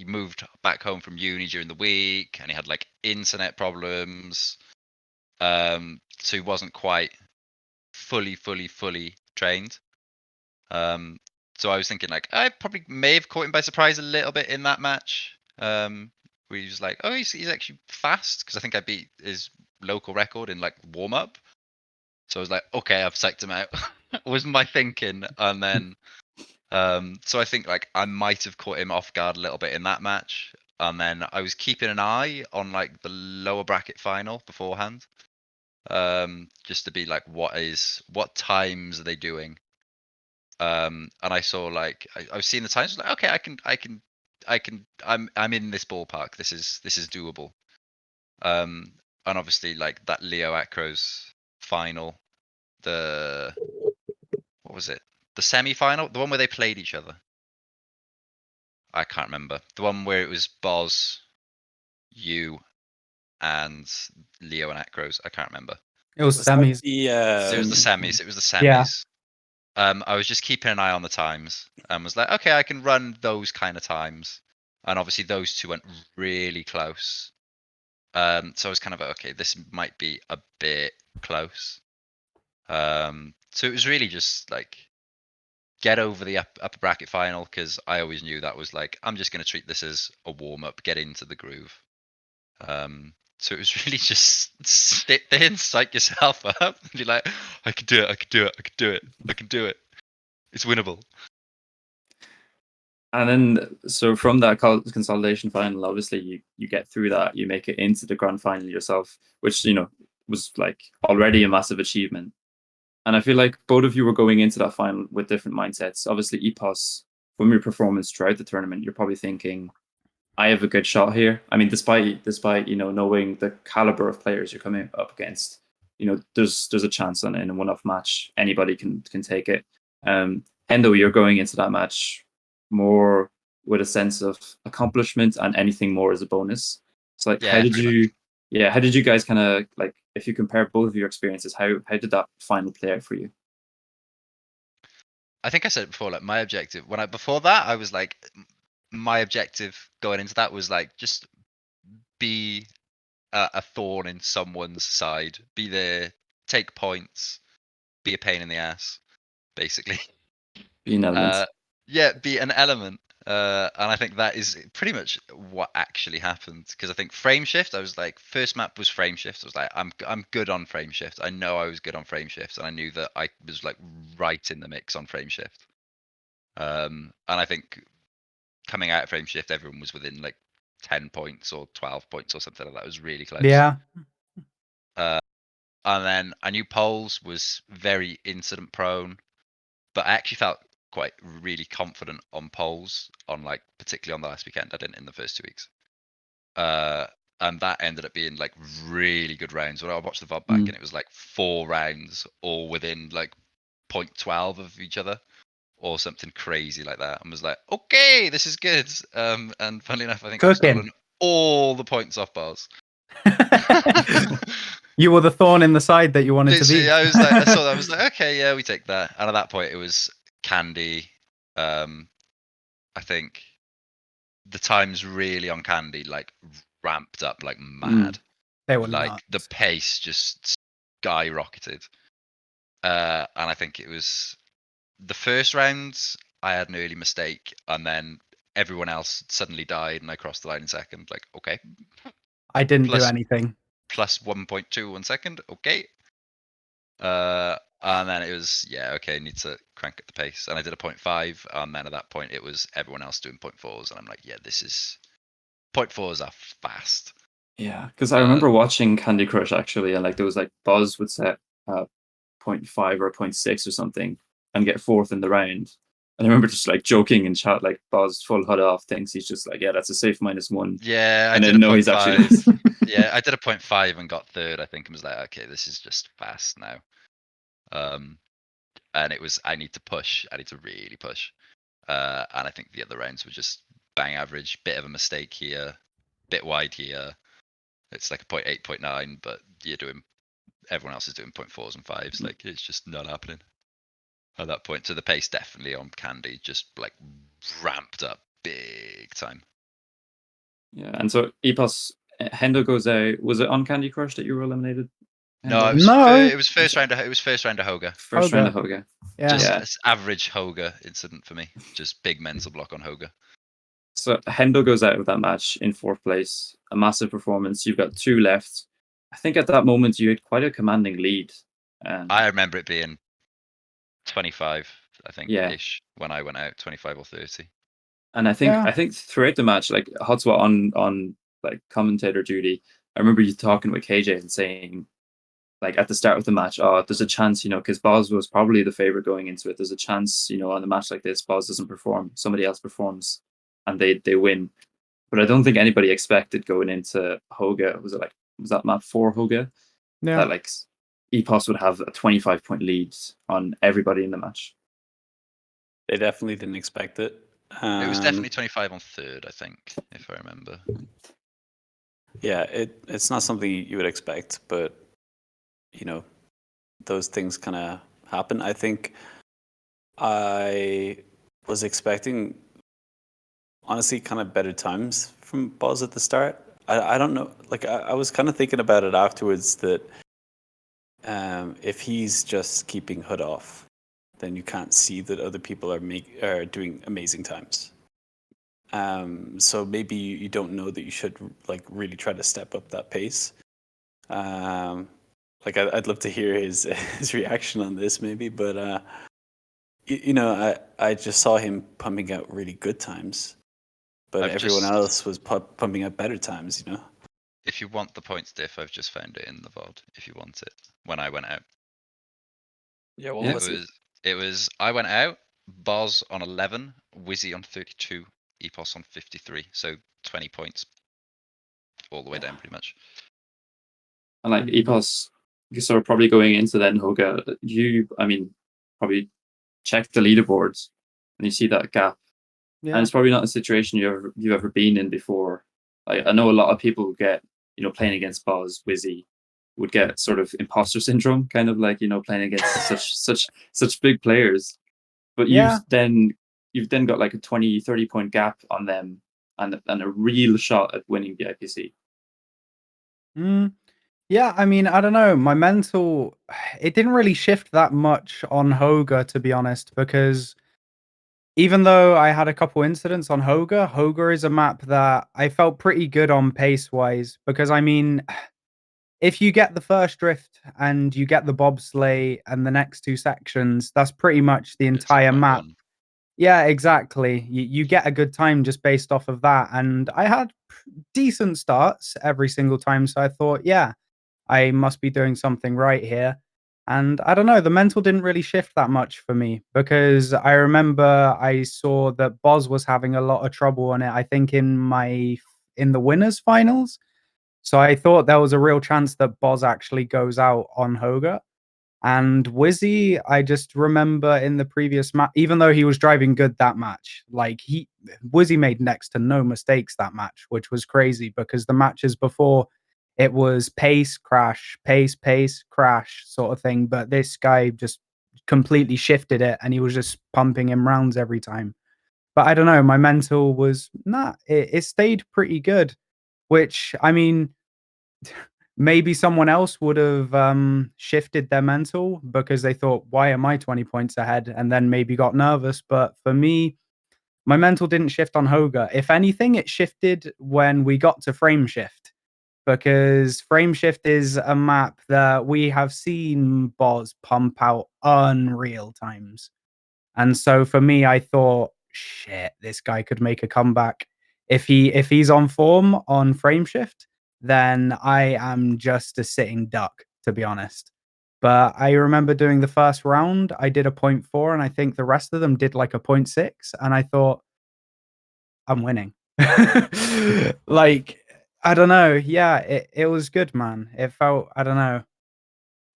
moved back home from uni during the week, and he had like internet problems. So he wasn't quite fully trained. So I was thinking like I probably may have caught him by surprise a little bit in that match. Where he was like, oh, he's actually fast, because I think I beat his local record in like warm up. So I was like, okay, I've psyched him out. Was my thinking, and then so I think like I might have caught him off guard a little bit in that match, and then I was keeping an eye on like the lower bracket final beforehand, just to be like, what times are they doing? And I saw like I was seeing the times, like okay, I can I'm in this ballpark. This is doable. And obviously like that Leo Acros final, what was it? The semi-final, the one where they played each other. I can't remember. The one where it was Boz, you, and Leo and Acros. I can't remember. It was Was that semis. It was the Semis. semis. It was the semis. Yeah. I was just keeping an eye on the times and was like, okay, I can run those kind of times. And obviously those two went really close. So I was kind of like, okay, this might be a bit close. So it was really just like get over the upper bracket final, because I always knew that was like, I'm just going to treat this as a warm up, get into the groove. So it was really just sit there and psych yourself up and be like, I can do it, I can do it, I can do it, I can do it. It's winnable. And then, so from that consolidation final, obviously you get through that, you make it into the grand final yourself, which, was like already a massive achievement. And I feel like both of you were going into that final with different mindsets. Obviously, Epos, from your performance throughout the tournament, you're probably thinking, I have a good shot here. I mean, despite knowing the caliber of players you're coming up against, there's a chance in a one-off match anybody can take it. Hendo, you're going into that match more with a sense of accomplishment, and anything more as a bonus. So, like, Yeah, how did pretty you guys kind of, like, if you compare both of your experiences, how did that final play out for you? I think I said it before, like my objective before that, I was like, my objective going into that was like, just be a thorn in someone's side, be there, take points, be a pain in the ass, basically. Being elements. Yeah, be an element. And I think that is pretty much what actually happened. Because I think frame shift, I was like, first map was frame shift. I was like, I'm good on frame shift. I know I was good on frame shift, and I knew that I was like right in the mix on frame shift. And I think coming out of frame shift, everyone was within like 10 points or 12 points or something like that. It was really close. Yeah. And then I knew Poles was very incident prone, but I actually felt quite really confident on Poles, on like particularly on the last weekend. I didn't in the first 2 weeks. And that ended up being like really good rounds. When I watched the VOD back, and it was like 4 rounds all within like 0.12 of each other, or something crazy like that, and was like, okay, this is good. And funnily enough, I think I've Cooking. stolen all the points off Babz. You were the thorn in the side that you wanted to Literally, be. I was like, I saw that, I was like, okay, yeah, we take that. And at that point, it was Candy. I think the times really on Candy like ramped up like mad. They were Like nuts. the pace just skyrocketed. And I think it was the first rounds, I had an early mistake, and then everyone else suddenly died, and I crossed the line in second. Like, okay, I didn't plus- do anything. plus 1.2 1 second. Okay. And then it was, yeah, okay, need to crank up the pace. And I did a 0.5, and then at that point, it was everyone else doing 0.4s, and I'm like, yeah, this is 0.4s are fast. Yeah, because I remember watching Candy Crush actually, and like there was like Buzz would set 0.5 or 0.6 or something and get fourth in the round. And I remember just like joking in chat, like Buzz full HUD off thinks he's just like, yeah, that's a safe -1. Yeah, I And did then a no, he's 0.5. actually Yeah, I did a 0.5 and got third, I think, and was like, okay, this is just fast now. And it was, I need to push. I need to really push. And I think the other rounds were just bang average. Bit of a mistake here, bit wide here. It's like a 0.8, 0.9, but you're doing, everyone else is doing 0.4s and 5s. Like, it's just not happening at that point. So the pace definitely on Candy just like ramped up big time. Yeah, and so Epos Hendo goes out. Was it on Candy Crush that you were eliminated? No, Hendo? it was, No. it was first round. It was first round of Hoga. First round of Hoga. Hoga. Yeah. Just Yeah. it's average Hoga incident for me. Just big mental block on Hoga. So Hendo goes out of that match in 4th place. A massive performance. You've got 2 left. I think at that moment you had quite a commanding lead. I remember it being 25, I think, Yeah. ish when I went out, 25 or 30. And I think Yeah. throughout the match, like Hotswat on like commentator duty, I remember you talking with KJ and saying, like at the start of the match, oh, there's a chance, because Babz was probably the favorite going into it. There's a chance, on a match like this, Babz doesn't perform, somebody else performs. and they win. But I don't think anybody expected going into Hoga. Was that map 4 Hoga? Yeah. That like Epos would have a 25-point lead on everybody in the match. They definitely didn't expect it. It was definitely 25 on third, I think, if I remember. Yeah, it's not something you would expect, but you know, those things kind of happen. I think I was expecting, honestly, kind of better times from Babz at the start. I don't know, like I was kind of thinking about it afterwards that if he's just keeping Hood off, then you can't see that other people are doing amazing times. So maybe you don't know that you should like really try to step up that pace. Like I'd love to hear his his reaction on this, maybe, but you know, I just saw him pumping out really good times, but everyone else was pumping out better times. You know. If you want the points diff, I've just found it in the VOD. If you want it, when I went out, Yeah. Well, Yeah. it was I went out. Babz on 11, Wizzy on 32, Epos on 53. So 20 points all the way down, pretty much. And like Epos, you sort of probably going into then Hoga, probably check the leaderboards and you see that gap. Yeah. And it's probably not a situation you've ever been in before. I know a lot of people get, playing against Babz, Wizzy, would get sort of imposter syndrome, kind of like, playing against such big players. But Yeah. you've then got like a 20-30 point gap on them and a real shot at winning the IPC. Yeah, I mean, I don't know. My mental, it didn't really shift that much on Hoga, to be honest, because even though I had a couple incidents on Hoga, Hoga is a map that I felt pretty good on pace wise. Because I mean, if you get the first drift and you get the bobsleigh and the next two sections, that's pretty much the entire map. Yeah, exactly. You get a good time just based off of that. And I had decent starts every single time. So I thought, yeah, I must be doing something right here. And I don't know, the mental didn't really shift that much for me because I remember I saw that Boz was having a lot of trouble on it, I think in the winners finals. So I thought there was a real chance that Boz actually goes out on Hoga. And Wizzy, I just remember in the previous match, even though he was driving good that match, like Wizzy made next to no mistakes that match, which was crazy because the matches before it was pace, crash, pace, crash sort of thing. But this guy just completely shifted it and he was just pumping him rounds every time. But I don't know, my mental was it stayed pretty good, which I mean, maybe someone else would have shifted their mental because they thought, why am I 20 points ahead? And then maybe got nervous. But for me, my mental didn't shift on Hoga. If anything, it shifted when we got to frame shift because frame shift is a map that we have seen Boz pump out unreal times. And so for me, I thought, shit, this guy could make a comeback. If he's on form on frame shift, then I am just a sitting duck, to be honest. But I remember doing the first round, I did a 0.4, and I think the rest of them did like a 0.6, and I thought, I'm winning. Like, I don't know. Yeah, it was good, man. It felt, I don't know,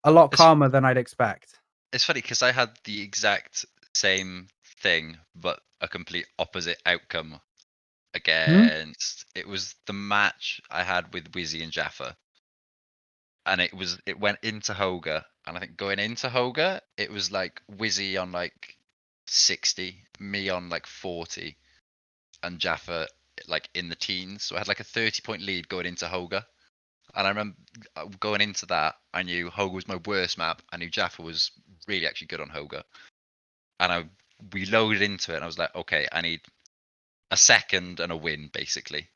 a lot calmer than I'd expect. It's funny because I had the exact same thing, but a complete opposite outcome against. It was the match I had with Wizzy and Xephyr, and it went into Hoga, and I think going into Hoga, it was like Wizzy on like 60, me on like 40, and Xephyr like in the teens. So I had like a 30-point lead going into Hoga. And I remember going into that, I knew Hoga was my worst map. I knew Xephyr was really actually good on Hoga. And we loaded into it, and I was like, okay, I need a second and a win, basically.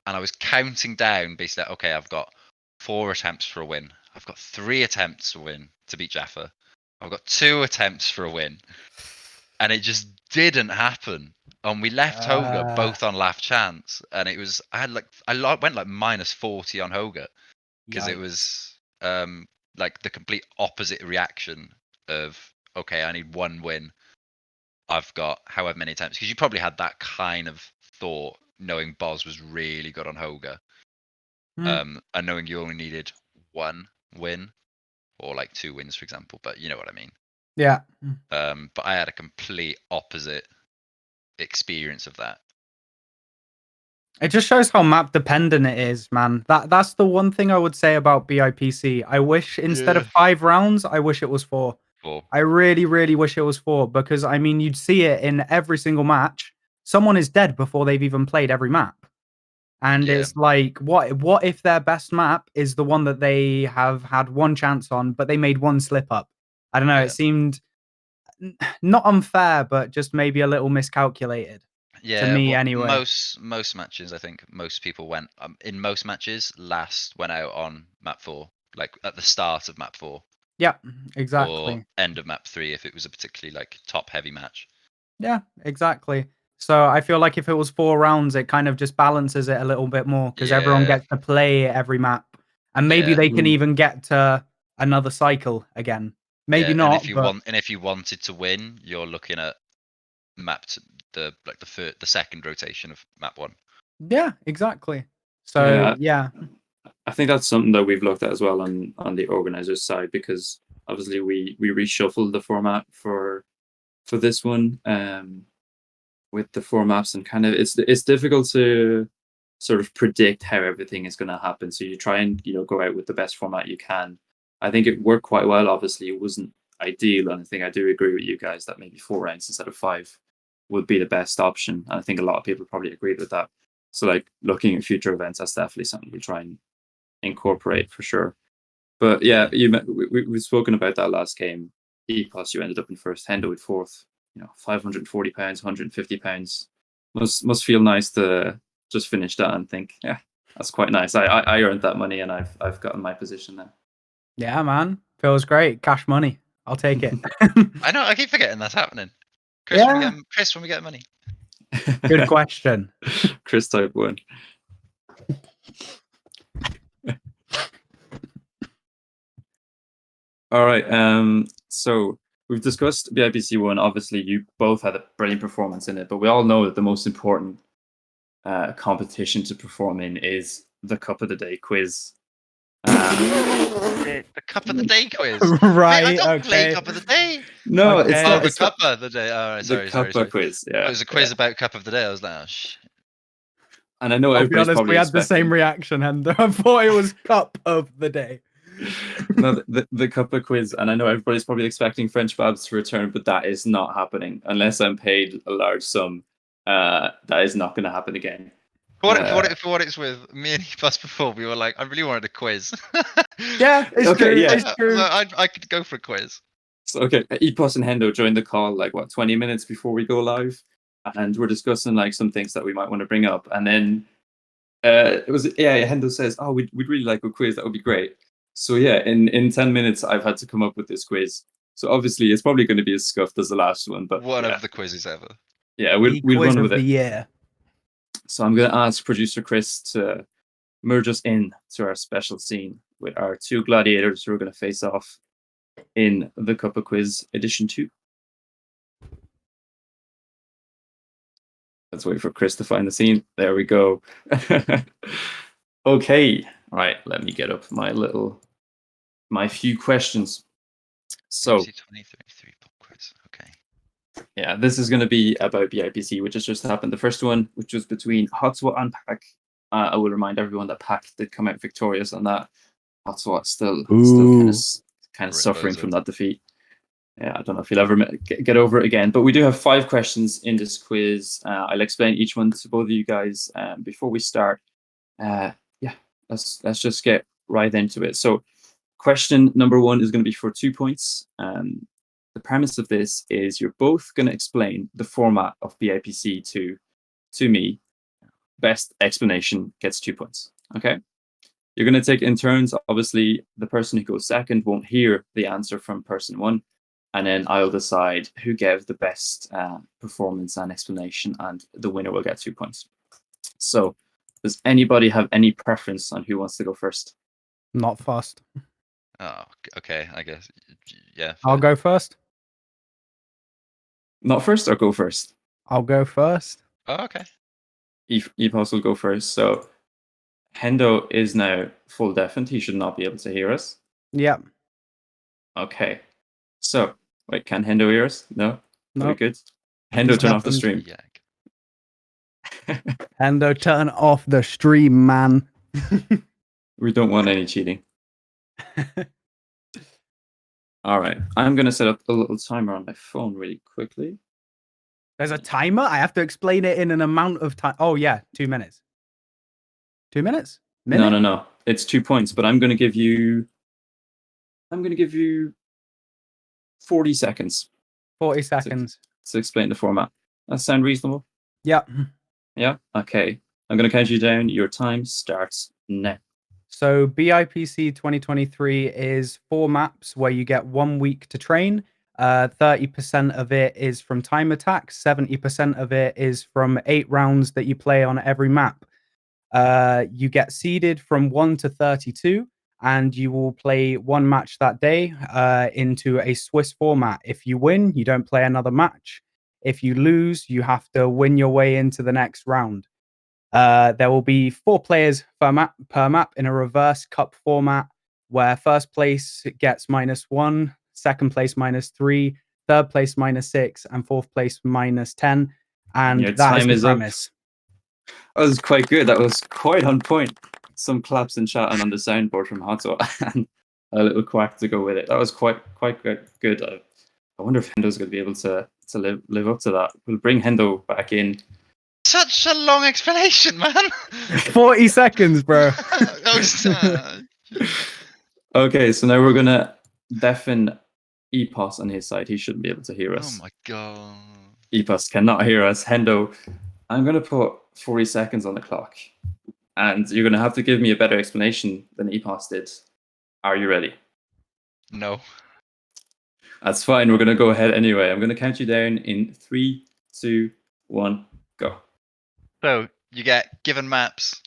And I was counting down, basically, like, okay, I've got 4 attempts for a win. I've got 3 attempts to win to beat Xephyr. I've got 2 attempts for a win. And it just didn't happen. And we left Hoga both on last chance. And it was, I went like minus 40 on Hoga. Because it was like the complete opposite reaction of, okay, I need 1 win. I've got however many attempts. Because you probably had that kind of thought, knowing Boz was really good on Hoga, Hmm. and knowing you only needed 1 win, or like 2 wins, for example. But you know what I mean. Yeah. But I had a complete opposite experience of that. It just shows how map dependent it is, man. That's the one thing I would say about BIPC. I wish instead of 5 rounds, I wish it was 4. Or I really, really wish it was 4 because I mean you'd see it in every single match. Someone is dead before they've even played every map. And Yeah. it's like, what if their best map is the one that they have had 1 chance on, but they made 1 slip up? I don't know. Yeah. It seemed not unfair, but just maybe a little miscalculated. Yeah, me, well, anyway. most matches, I think most people went in most matches. Last went out on map 4, like at the start of map 4, Yeah, or exactly. end of map 3 if it was a particularly like top heavy match. Yeah, exactly. So I feel like if it was 4 rounds, it kind of just balances it a little bit more because everyone Yeah, gets to play every map, and maybe yeah, they can even get to another cycle again. Maybe yeah. not, but And if you wanted to win, you're looking at the second rotation of map 1. yeah, exactly. So Yeah, yeah, I think that's something that we've looked at as well on the organizers side, because obviously we reshuffled the format for this one with the 4 maps, and kind of it's difficult to sort of predict how everything is going to happen. So you try and go out with the best format you can. I think it worked quite well. Obviously, it wasn't ideal, and I think I do agree with you guys that maybe 4 rounds instead of 5 would be the best option. And I think a lot of people probably agreed with that. So like looking at future events, that's definitely something we try and incorporate for sure. But yeah, we've spoken about that last game. Epos, you ended up in first. Hendo with fourth. £540, £150. Must feel nice to just finish that and think, yeah, that's quite nice. I earned that money and I've gotten my position now. yeah, man, feels great. Cash money, I'll take it. I know. I keep forgetting that's happening. Yeah. Chris, when we get money. Good question. Chris type 1. All right. So we've discussed BIPC 1. Obviously, you both had a brilliant performance in it, but we all know that the most important competition to perform in is the Cup of the Day quiz. The Cup of the Day quiz. Mate, I Right. don't play Okay. Cup of the Day. No, Okay. it's Oh, not. the It's Cup not of the Day. All right, the sorry. Cuppa quiz. Yeah, It was a quiz yeah. about Cup of the Day. I was like, oh, shit. And I know I'll be everybody's honest, probably we had the same expecting. reaction, Hendo. I thought it was Cup of the Day. No, the Cuppa quiz, and I know everybody's probably expecting French Babz to return, but that is not happening unless I'm paid a large sum. That is not going to happen again. For what it's with, me and Epos before, we were like, I really wanted a quiz. Yeah, it's Okay, true. yeah. It's true. I could go for a quiz. So okay, Epos and Hendo joined the call like 20 minutes before we go live, and we're discussing like some things that we might want to bring up, and then Hendo says, "Oh, we'd really like a quiz. That would be great." So yeah, in 10 minutes, I've had to come up with this quiz. So obviously, it's probably going to be as scuffed as the last one, but One yeah, of the quizzes ever. yeah, The we'll quiz run of with the it. year. So I'm going to ask producer Chris to merge us in to our special scene with our 2 gladiators who are going to face off in the Cuppa Quiz Edition 2. Let's wait for Chris to find the scene. There we go. Okay, right. Let me get up my few questions. So BIPC 2033 pop quiz. Okay. yeah, this is going to be about BIPC, which has just happened. The first one, which was between Hotswat and Pack. I will remind everyone that Pack did come out victorious on that. Hotswat still kind of suffering from that defeat. Yeah, I don't know if he'll ever get over it again. But we do have 5 questions in this quiz. I'll explain each one to both of you guys before we start. Yeah, let's just get right into it. So, question number 1 is going to be for 2 points. The premise of this is you're both going to explain the format of BIPC to me. Best explanation gets 2 points. Okay. You're going to take in turns. Obviously, the person who goes second won't hear the answer from person 1. And then I'll decide who gave the best performance and explanation, and the winner will get 2 points. So, does anybody have any preference on who wants to go first? Not fast. Oh, okay. I guess. Yeah. I'll go first. Not first or go first? I'll go first. Oh, okay. Epos will go first. So Hendo is now full deafened. He should not be able to hear us. Yep. Okay. So, wait, can Hendo hear us? No? Are we Nope. good? He's Hendo, turn off the deafened. stream. Yeah. Hendo, turn off the stream, man. We don't want any cheating. All right. I'm going to set up a little timer on my phone really quickly. There's a timer? I have to explain it in an amount of time. Oh, yeah. 2 minutes. 2 minutes? Minute? No. It's 2 points, but I'm going to give you 40 seconds 40 seconds. to explain the format. That sound reasonable? Yep. Yeah? Okay. I'm going to count you down. Your time starts now. So BIPC 2023 is 4 maps where you get 1 week to train. 30% of it is from time attacks. 70% of it is from 8 rounds that you play on every map. You get seeded from 1 to 32, and you will play 1 match that day into a Swiss format. If you win, you don't play another match. If you lose, you have to win your way into the next round. There will be 4 players per map in a reverse cup format, where first place gets -1, second place -3, third place -6, and fourth place -10. And Your that is time the is up. premise. That was quite good. That was quite on point. Some claps in chat and on the soundboard from Hato and a little quack to go with it. That was quite good. I wonder if Hendo's going to be able to live up to that. We'll bring Hendo back in. Such a long explanation, man. 40 seconds, bro. Okay, so now we're going to deafen Epos on his side. He shouldn't be able to hear us. Oh my god. Epos cannot hear us. Hendo, I'm going to put 40 seconds on the clock. And you're going to have to give me a better explanation than Epos did. Are you ready? No. That's fine. We're going to go ahead anyway. I'm going to count you down in 3, 2, 1, go. So you get given maps,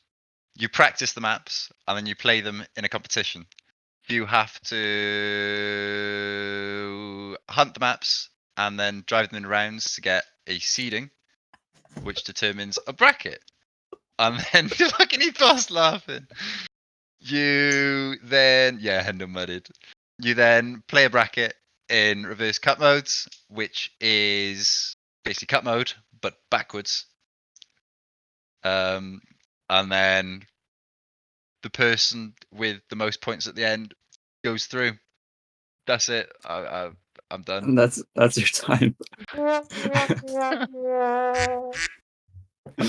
you practice the maps, and then you play them in a competition. You have to hunt the maps and then drive them in rounds to get a seeding, which determines a bracket. And then fucking Epos laughing. You then Hendo mudded. You then play a bracket in reverse cup modes, which is basically cup mode but backwards. And then the person with the most points at the end goes through. That's it. I'm done. And that's your time.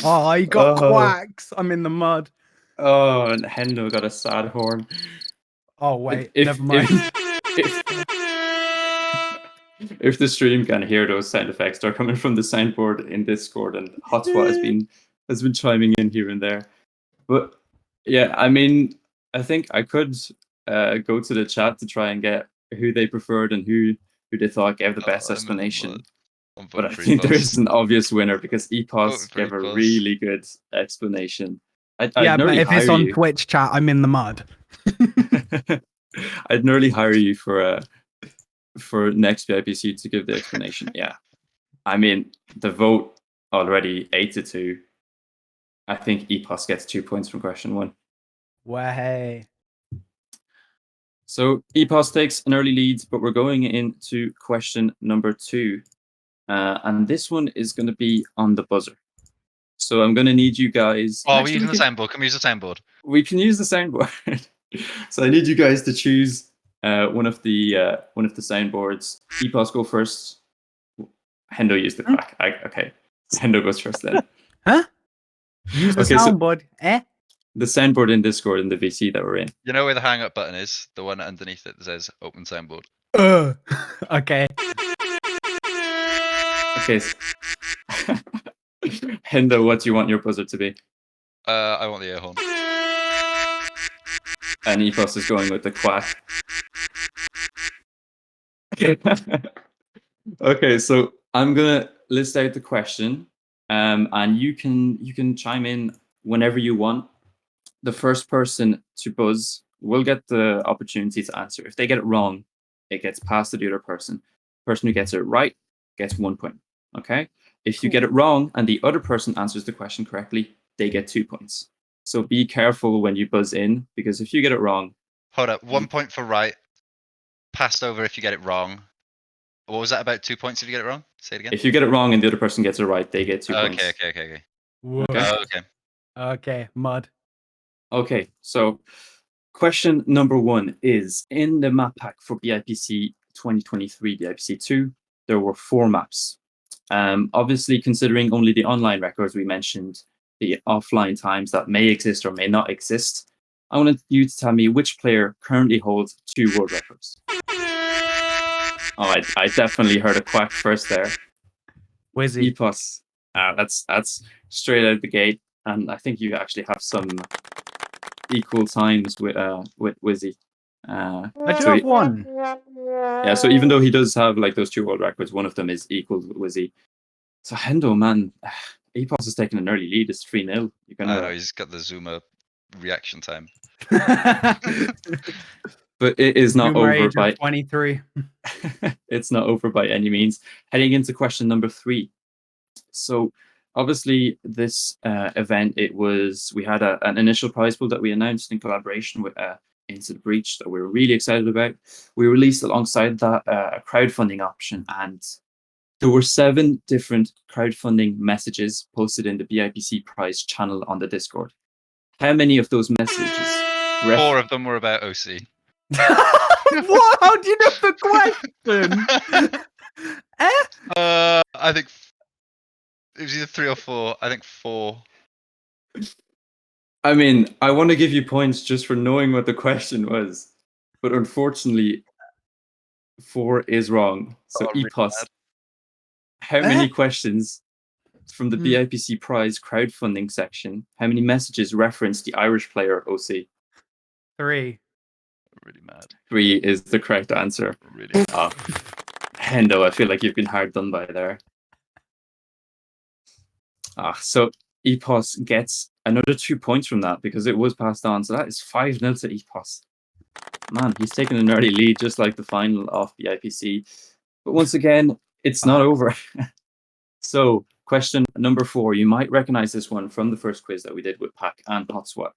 Oh, I got quacks. I'm in the mud. Oh, and Hendo got a sad horn. Oh, wait. Never mind. If the stream can hear those sound effects, they're coming from the soundboard in Discord, and Hotspot has been chiming in here and there. But yeah, I mean, I think I could go to the chat to try and get who they preferred and who they thought gave the best explanation. But I think there is an obvious winner because Epos gave a really good explanation. But if it's on Twitch chat, I'm in the mud. I'd nearly hire you for next BIPC to give the explanation. Yeah, I mean the vote already 8-2. I think Epos gets 2 points from question 1. Way. So Epos takes an early lead, but we're going into question number 2, and this one is going to be on the buzzer. So I'm going to need you guys. Oh, we're using the soundboard. Can we use the soundboard? We can use the soundboard. So I need you guys to choose one of the soundboards. Epos, go first. Hendo, use the crack. Okay, Hendo goes first then. Huh? Use the soundboard. The soundboard in Discord in the VC that we're in. You know where the hang up button is? The one underneath it that says open soundboard. Okay. Okay. Hendo, what do you want your buzzer to be? I want the air horn. And Epos is going with the quack. Okay, so I'm gonna list out the question, and you can chime in whenever you want. The first person to buzz will get the opportunity to answer. If they get it wrong, it gets passed to the other person. The person who gets it right gets 1 point. Okay? If you get it wrong and the other person answers the question correctly, they get 2 points. So be careful when you buzz in, because if you get it wrong, Hold up. 1 point for right. Passed over if you get it wrong. What was that about? 2 points if you get it wrong? Say it again. if you get it wrong and the other person gets it right, they get 2 points. Okay. Whoa. Okay. Okay. Okay, mud. Okay, so question number 1 is, in the map pack for BIPC 2023 BIPC 2, there were 4 maps. Obviously, considering only the online records we mentioned, the offline times that may exist or may not exist, I wanted you to tell me which player currently holds 2 world records. Oh, I definitely heard a quack first there. Wizzy. Epos. That's straight out the gate, and I think you actually have some equal times with Wizzy. I do so have one. Yeah, so even though he does have like those 2 world records, one of them is equal with Wizzy. So Hendo, man, Epos is taking an early lead. It's 3-0. You I know can, he's got the Zoomer reaction time. but it is not Zoomer over age by. of 23. It's not over by any means. Heading into question number 3. So obviously this event, we had an initial prize pool that we announced in collaboration with Into the Breach that we were really excited about. We released alongside that a crowdfunding option, and there were 7 different crowdfunding messages posted in the BIPC prize channel on the Discord. How many of those messages? 4 of them were about OC. What? How do you know the question? I think it was either 3 or 4. I think 4. I mean, I want to give you points just for knowing what the question was, but unfortunately, 4 is wrong. So Oh, really Epos, how many questions from the Hmm. BIPC prize crowdfunding section, how many messages reference the Irish player OC? 3. Really mad. 3 is the correct answer. Really. Oh, Hendo, I feel like you've been hard done by there. So Epos gets another 2 points from that because it was passed on. So that is 5-0 to Epos. Man, he's taken an early lead, just like the final of the IPC. But once again, it's not over. So question number 4. You might recognize this one from the first quiz that we did with Pack and Hotswap.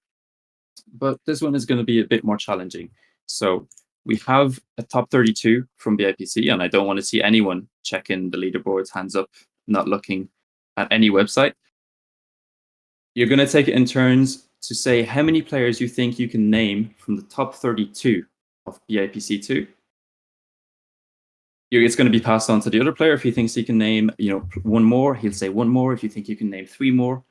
But this one is going to be a bit more challenging. So we have a top 32 from BIPC, and I don't want to see anyone checking the leaderboards, hands up, not looking at any website. You're going to take it in turns to say how many players you think you can name from the top 32 of BIPC 2. It's going to be passed on to the other player. If he thinks he can name, 1 more, he'll say 1 more. If you think you can name 3 more,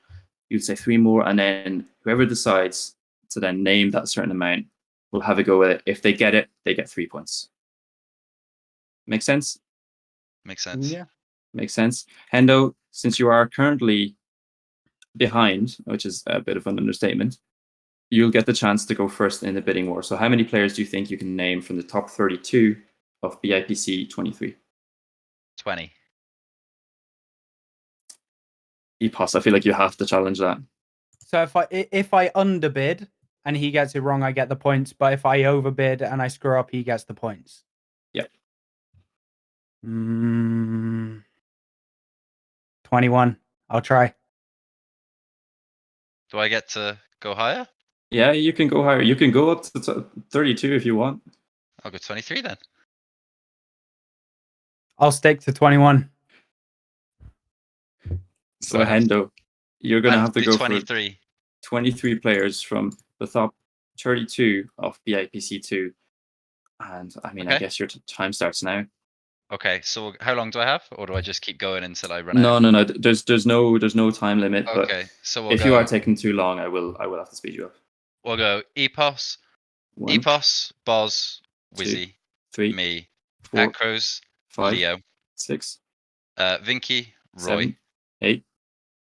you'd say 3 more, and then whoever decides to then name that certain amount will have a go at it. If they get it, they get 3 points. Make sense? Makes sense. Yeah. Makes sense. Hendo, since you are currently behind, which is a bit of an understatement, you'll get the chance to go first in the bidding war. So how many players do you think you can name from the top 32 of BIPC 23? 20. Epos, I feel like you have to challenge that. So if I underbid and he gets it wrong, I get the points. But if I overbid and I screw up, he gets the points. Yeah. 21. I'll try. Do I get to go higher? Yeah, you can go higher. You can go up to 32 if you want. I'll go 23 then. I'll stick to 21. So I have Hendo, you're going to have to go 23. for 23 players from the top 32 of BIPC 2. And I mean, I Okay. guess your time starts now. Okay, so how long do I have, or do I just keep going until I run No, out? no. There's no time limit. Okay, so we'll if go. you are taking too long, I will have to speed you up. We'll go Epos, 1, Boz, 2, Wizzy, 3, me, 4, Acros, 5, Leo, 6, Vinky, 7, Roy, 8.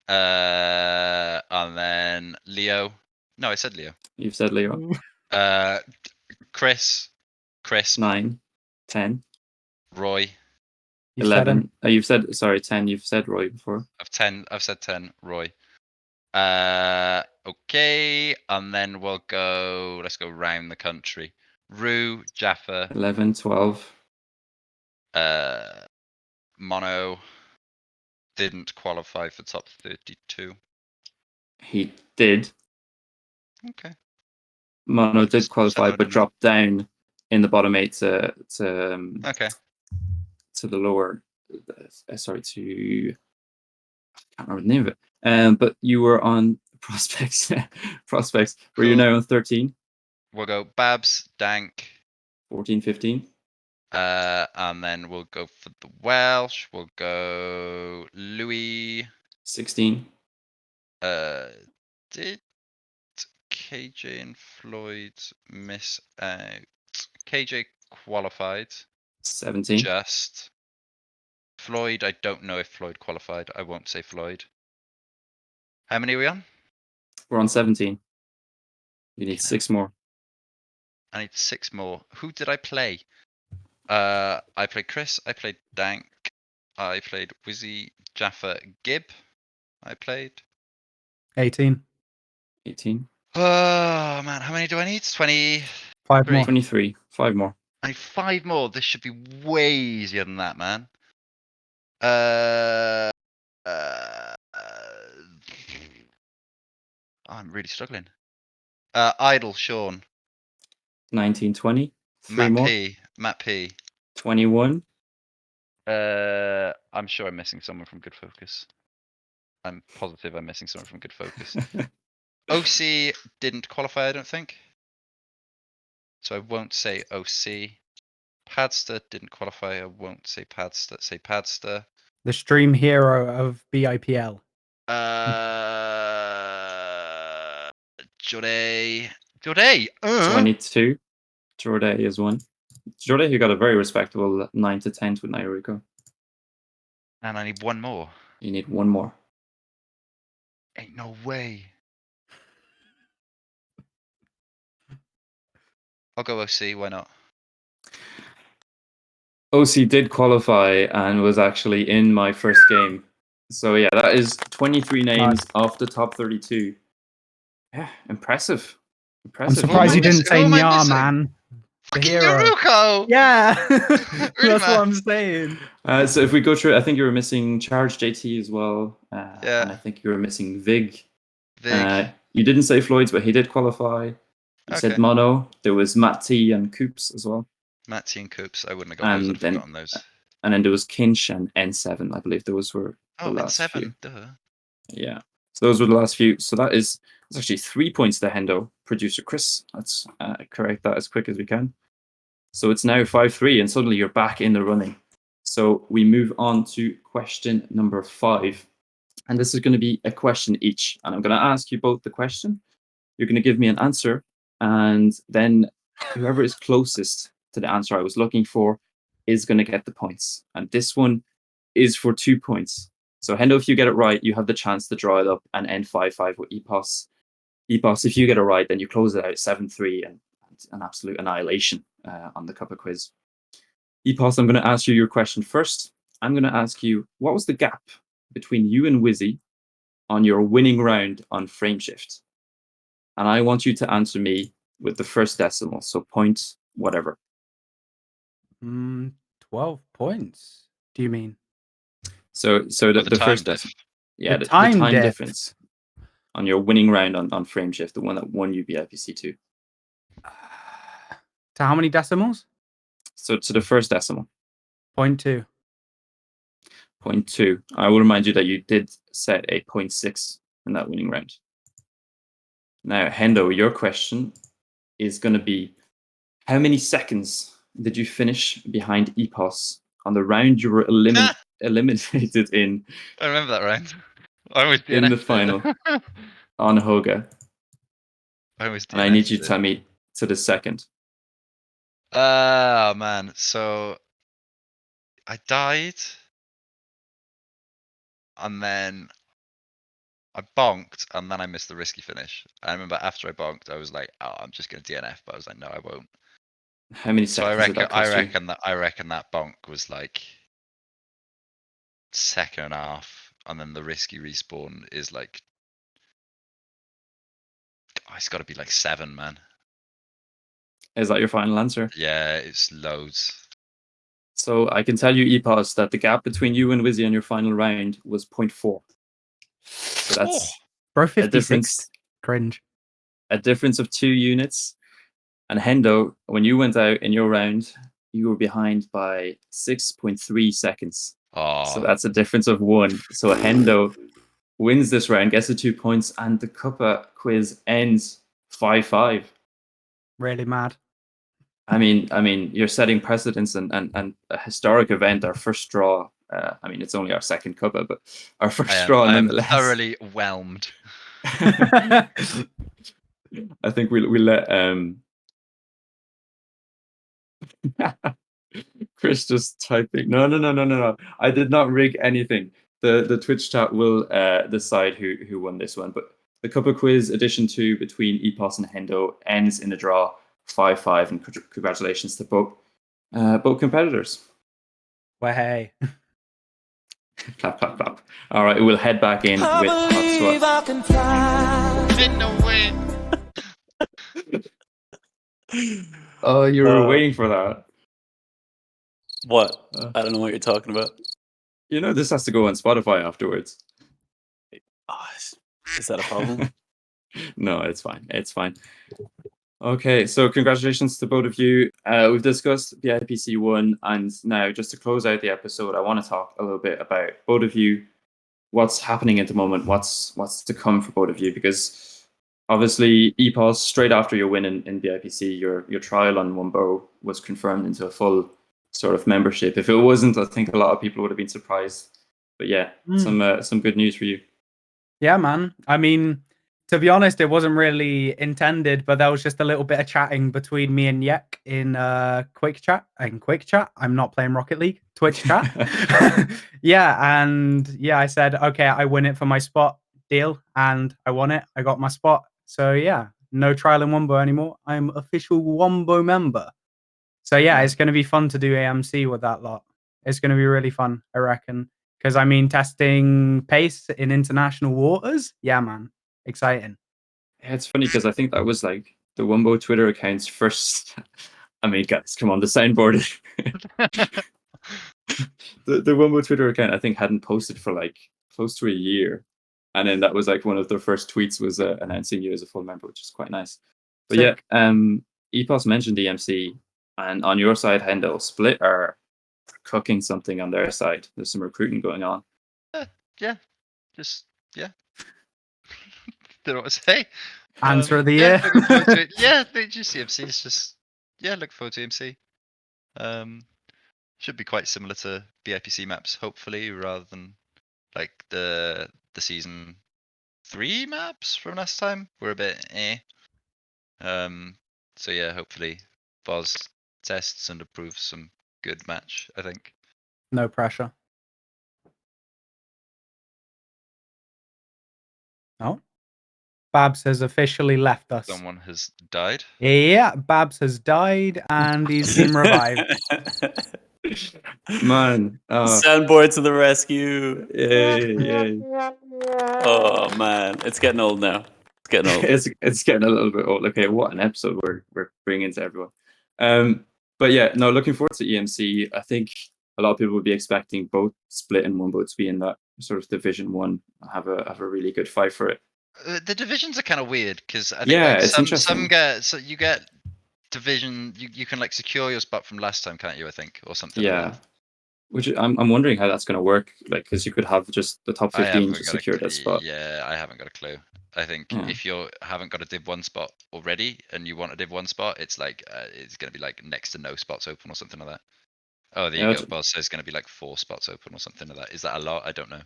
and then Leo. No, I said Leo. You've said Leo. Chris, 9, 10, Roy. You said 11. You've said 10. You've said Roy before. I've said 10. Roy. Okay, and then we'll go. Let's go round the country. Rue, Jaffa, 11, 12. Mono didn't qualify for top 32. He did. Okay. Mono did Just qualify, I but didn't know. dropped down in the bottom 8 to Okay. the lower. Sorry, to I can't remember the name of it. But you were on prospects. Prospects. Where you're Cool. now on 13, We'll go Babz, Dank, 14, 15. and then we'll go for the Welsh. We'll go Louis. 16, Did KJ and Floyd miss out? KJ qualified. 17. Just Floyd. I don't know if Floyd qualified. I won't say Floyd. How many are we on? We're on 17. You need Okay. 6 more. I need 6 more. Who did I play? I played Chris. I played Dank. I played Wizzy, Jaffa, Gib. I played. 18. 18. Oh man, how many do I need? 20. 5 Three. more. 23. 5 more. I need 5 more. This should be way easier than that, man. Oh, I'm really struggling. Idle, Sean. 19, 20. 3 Matt more. P. Matt P. 21. I'm sure I'm missing someone from Good Focus. I'm positive I'm missing someone from Good Focus. OC didn't qualify, I don't think. So I won't say OC. Padster didn't qualify. I won't say Padster. Say Padster. The stream hero of BIPL. Jorday. Jorday. 22. Jorday is 1. Jorday, who got a very respectable 9 to 10 with Nairiko. And I need 1 more. You need 1 more. Ain't no way. I'll go OC. Why not? OC did qualify and was actually in my first game. So yeah, that is 23 names off the top 32. Yeah, impressive. I'm Impressive. surprised you didn't say Who am I Nya, missing? man. The Fucking hero. Yaruko! Yeah. Really, That's what man. I'm saying. So if we go through, I think you were missing Charge JT as well. Yeah. And I think you were missing Vig. Vig. You didn't say Floyd's, but he did qualify. You said Okay. Mono. There was Matt T and Coops as well. Matt T and Coops. I wouldn't have got those. And I'd then, forgotten those. and then there was Kinch and N7. I believe those were the Oh, and last 7. few. Duh. Yeah. So those were the last few. So that's actually 3 points to Hendo. Producer Chris. Let's correct that as quick as we can. So it's now 5-3, and suddenly you're back in the running. So we move on to question number 5. And this is going to be a question each. And I'm going to ask you both the question. You're going to give me an answer. And then whoever is closest to the answer I was looking for is going to get the points. And this one is for 2 points. So Hendo, if you get it right, you have the chance to draw it up and end 5-5 with Epos. Epos, if you get it right, then you close it out 7-3 and an absolute annihilation on the Cuppa quiz. Epos, I'm going to ask you your question first. I'm going to ask you, what was the gap between you and Wizzy on your winning round on Frameshift? And I want you to answer me with the first decimal, so point whatever. 12 points. Do you mean? So Or the time first diff. decimal. Yeah, The the time time diff. difference on your winning round on Frameshift, the one that won you BIPC 2. To how many decimals? So to the first decimal. 0.2. 0.2. I will remind you that you did set a 0.6 in that winning round. Now, Hendo, your question is going to be, how many seconds did you finish behind Epos on the round you were eliminated in I remember that round. I always in the DNF'd final it. on Hoga? I always And I need DNF'd you to tell me to the second. Oh man, so I died, and then I bonked, and then I missed the risky finish. I remember after I bonked, I was like, "Oh, I'm just gonna DNF," but I was like, "No, I won't." How many So I seconds did that cost you? reckon that bonk was like second and a half, and then the risky respawn is like, oh, it's got to be like 7, man. Is that your final answer? Yeah, it's loads. So I can tell you, Epos, that the gap between you and Wizzy on your final round was 0.4. So Bro, a 56. difference Cringe. of 2 units. And Hendo, when you went out in your round, you were behind by 6.3 seconds. So Oh, that's a difference of 1. So Hendo wins this round, gets the 2 points, and the Cuppa quiz ends 5-5. Really mad. I mean, you're setting precedents and a historic event. Our first draw. I mean, it's only our second Cuppa, but our first draw I am nonetheless. thoroughly whelmed. I think we let Chris just typing. No. I did not rig anything. The Twitch chat will decide who won this one. But the Cuppa quiz edition 2 between Epos and Hendo ends in a draw 5-5, and congratulations to both competitors. Well, hey. Clap, clap, clap. All right, we'll head back in with Hot Swat. In no way. Oh, you were waiting for that. What? I don't know what you're talking about. You know, this has to go on Spotify afterwards. Oh, is that a problem? No, it's fine. It's fine. Okay, so congratulations to both of you. We've discussed the BIPC 1, and now just to close out the episode, I want to talk a little bit about both of you. What's happening at the moment? What's to come for both of you? Because obviously, Epos, straight after your win in BIPC, your trial on Wumbo was confirmed into a full sort of membership. If it wasn't, I think a lot of people would have been surprised. But yeah, some good news for you. Yeah, man. I mean, to be honest, it wasn't really intended, but there was just a little bit of chatting between me and Yek in Quick Chat. I'm not playing Rocket League. Twitch chat. Yeah, and yeah, I said, okay, I win it for my spot. Deal. And I won it. I got my spot. So yeah, no trial in Wombo anymore. I'm official Wombo member. So yeah, it's going to be fun to do AMC with that lot. It's going to be really fun, I reckon. Because I mean, testing pace in international waters, yeah, man, exciting. Yeah, it's funny because I think that was like the Wumbo Twitter account's first. I mean, guys, come on, the soundboard. the Wumbo Twitter account, I think, hadn't posted for like close to a year, and then that was like one of their first tweets was announcing you as a full member, which is quite nice. But Sick. yeah, Epos mentioned EMC, and on your side, Hendo, Split are cooking something on their side. There's some recruiting going on. Yeah. Just yeah. Don't know what to say. Answer of the Yeah, year. looking forward to it. Yeah, just EMC is just looking forward to EMC. Should be quite similar to BIPC maps, hopefully, rather than like the season 3 maps from last time were a bit So yeah, hopefully Boz tests and approves some good match, I think. No pressure. Oh, Babz has officially left us. Someone has died. Yeah, Babz has died and he's been revived. Man, Soundboard to the rescue. yay. Oh man, it's getting old now. It's getting old. It's getting a little bit old. Okay, what an episode we're bringing to everyone. But yeah, no, looking forward to EMC. I think a lot of people would be expecting both Split and Wumbo to be in that sort of Division 1, have a really good fight for it. The divisions are kind of weird because I think Yeah, like, it's some interesting. you get division. You can like secure your spot from last time, can't you? I think or something. Like Yeah, that. which I'm wondering how that's going to work. Like, because you could have just the top 15 to secure that spot. Yeah, I haven't got a clue. I think if you haven't got a Div 1 spot already and you want a Div 1 spot, it's like it's going to be like next to no spots open or something like that. Oh, there you go. Boss says it's going to be like 4 spots open or something like that. Is that a lot? I don't know.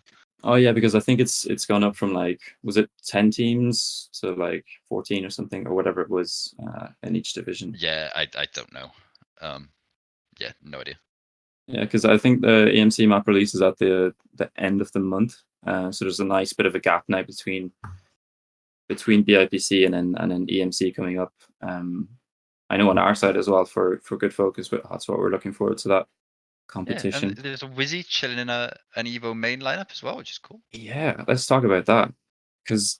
Oh yeah, because I think it's gone up from like, was it 10 teams to like 14 or something or whatever it was in each division. Yeah, I don't know. Yeah, no idea. Yeah, because I think the EMC map release is at the end of the month, so there's a nice bit of a gap now between BIPC and then EMC coming up. I know on our side as well for good focus with Hotspot, we're looking forward to that competition. Yeah, and there's a Wizzy chilling in an Evo main lineup as well, which is cool. Yeah, let's talk about that because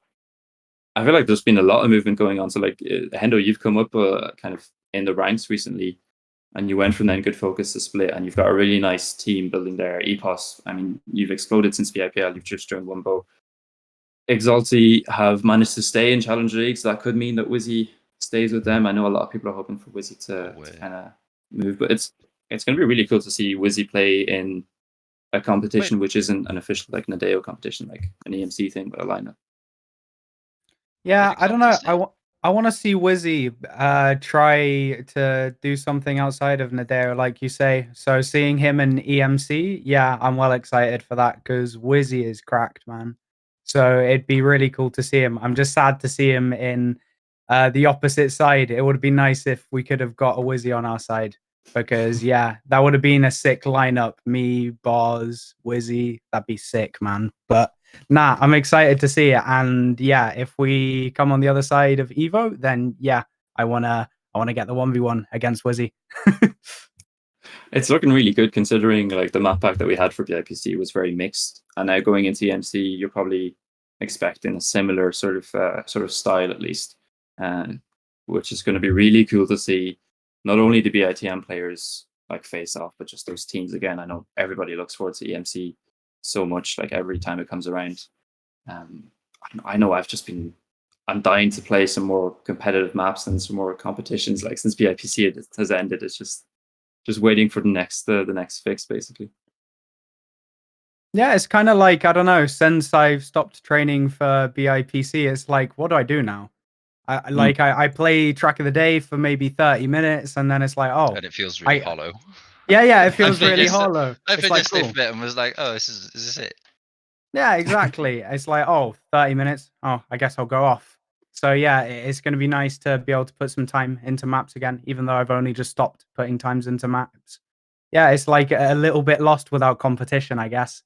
I feel like there's been a lot of movement going on. So like Hendo, you've come up kind of in the ranks recently, and you went from then good focus to Split, and you've got a really nice team building there. Epos, I mean, you've exploded since BIPL. You've just joined Wumbo. Exalty have managed to stay in Challenge League, so that could mean that Wizzy stays with them. I know a lot of people are hoping for Wizzy to kind of move, but it's going to be really cool to see Wizzy play in a competition which isn't an official like Nadeo competition, like an EMC thing with a lineup. Yeah, I don't know. I want to see Wizzy try to do something outside of Nadeo, like you say. So seeing him in EMC, yeah, I'm well excited for that because Wizzy is cracked, man. So it'd be really cool to see him. I'm just sad to see him in the opposite side. It would be nice if we could have got a Wizzy on our side because yeah, that would have been a sick lineup. Me, Babz, Wizzy, that'd be sick, man. But nah, I'm excited to see it. And yeah, if we come on the other side of Evo, then yeah, I wanna get the 1v1 against Wizzy. It's looking really good considering like the map pack that we had for BIPC was very mixed, and now going into EMC, you're probably expecting a similar sort of style at least, which is going to be really cool to see. Not only the BITM players like face off, but just those teams again. I know everybody looks forward to EMC so much, like every time it comes around. I know I'm dying to play some more competitive maps and some more competitions. Like since BIPC has ended, it's just waiting for the next fix, basically. Yeah, it's kind of like, I don't know, since I've stopped training for BIPC, it's like, what do I do now? I play track of the day for maybe 30 minutes, and then it's like, oh, and it feels really I- hollow. yeah, it feels I really finished- hollow. I It's like, finished it cool. a bit and was like, oh, is this it? Yeah, exactly. It's like, oh, 30 minutes. Oh, I guess I'll go off. So yeah, it's going to be nice to be able to put some time into maps again, even though I've only just stopped putting times into maps. Yeah, it's like a little bit lost without competition, I guess.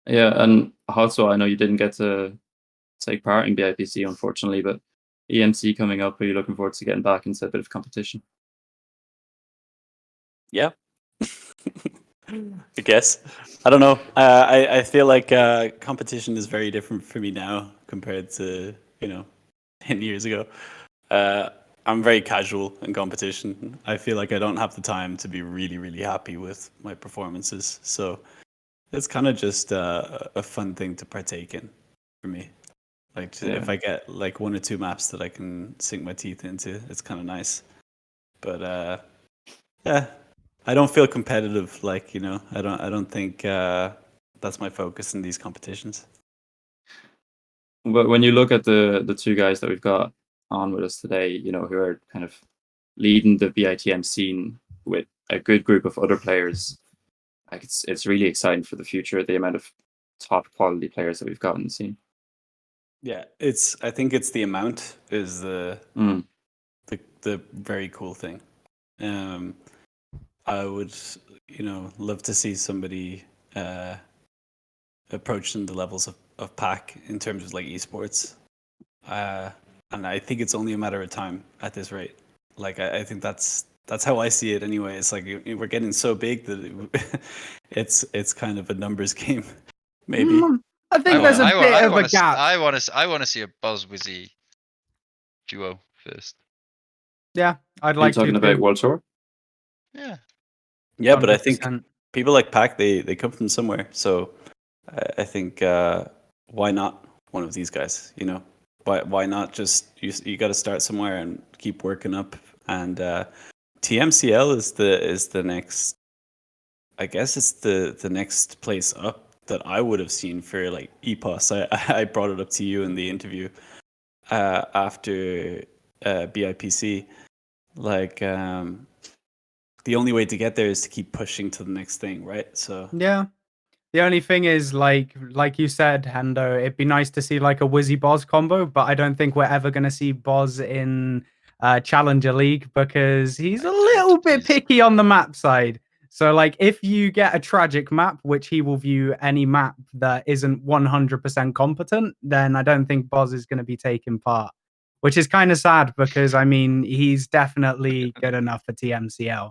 Yeah, and also I know you didn't get to take part in BIPC, unfortunately, but EMC coming up, are you looking forward to getting back into a bit of competition? Yeah. I guess. I don't know. I feel like competition is very different for me now compared to 10 years ago. I'm very casual in competition. I feel like I don't have the time to be really, really happy with my performances. So it's kind of just a fun thing to partake in for me. Like if I get like 1 or 2 maps that I can sink my teeth into, it's kind of nice. But yeah, I don't feel competitive. Like I don't think that's my focus in these competitions. But when you look at the two guys that we've got on with us today, who are kind of leading the BITM scene with a good group of other players, like it's really exciting for the future, the amount of top quality players that we've got in the scene. Yeah, I think it's the amount is the very cool thing. I would love to see somebody approaching the levels of PAC in terms of like esports. And I think it's only a matter of time at this rate. Like I think that's how I see it anyway. It's like we're getting so big that it's kind of a numbers game, maybe. I think there's a bit of a gap. I want to see a Babz Wizzy duo first. Yeah, I'd Are like you talking to about too. World Tour? Yeah. Yeah, but I think 100%. people like PAC, they come from somewhere. So I think why not one of these guys? Why not just you got to start somewhere and keep working up. And TMCL is the next. I guess it's the next place up that I would have seen for like Epos. I brought it up to you in the interview after BIPC. Like the only way to get there is to keep pushing to the next thing, right? So Yeah. The only thing is, like you said, Hendo, it'd be nice to see like a Wizzy Boz combo, but I don't think we're ever going to see Boz in Challenger League because he's a little bit picky on the map side. So, like, if you get a tragic map, which he will view any map that isn't 100% competent, then I don't think Boz is going to be taking part, which is kind of sad because, I mean, he's definitely good enough for TMCL.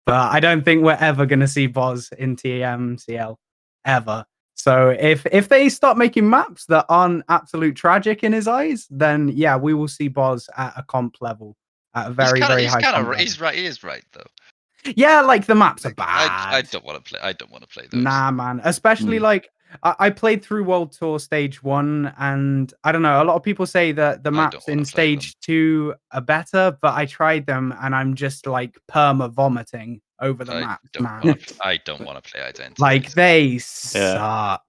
But I don't think we're ever going to see Boz in TMCL ever. So if they start making maps that aren't absolute tragic in his eyes, then yeah, we will see Boz at a comp level, at a very high comp level. He's right. He is right though. Yeah, like the maps are Like, bad. I don't want to play. I don't want to play those. Nah, man. Especially like I played through World Tour Stage 1, and I don't know. A lot of people say that the I don't maps wanna in play them. Stage 2 are better, but I tried them and I'm just like perma vomiting over the maps, man. I don't want to play Identities. Like they suck.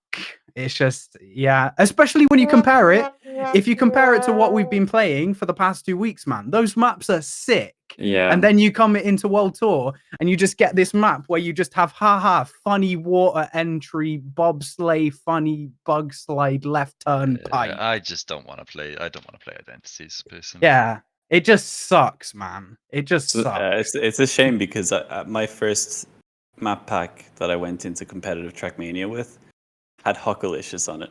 It's just especially when you compare it. If you compare it to what we've been playing for the past 2 weeks, man, those maps are sick. Yeah. And then you come into World Tour and you just get this map where you just have funny water entry, bobsleigh, funny bug slide, left turn pipe. I just don't want to play. I don't want to play Identities personally. Yeah. It just sucks, man. It just sucks. It's a shame because my first map pack that I went into competitive Trackmania with had Huckalicious on it.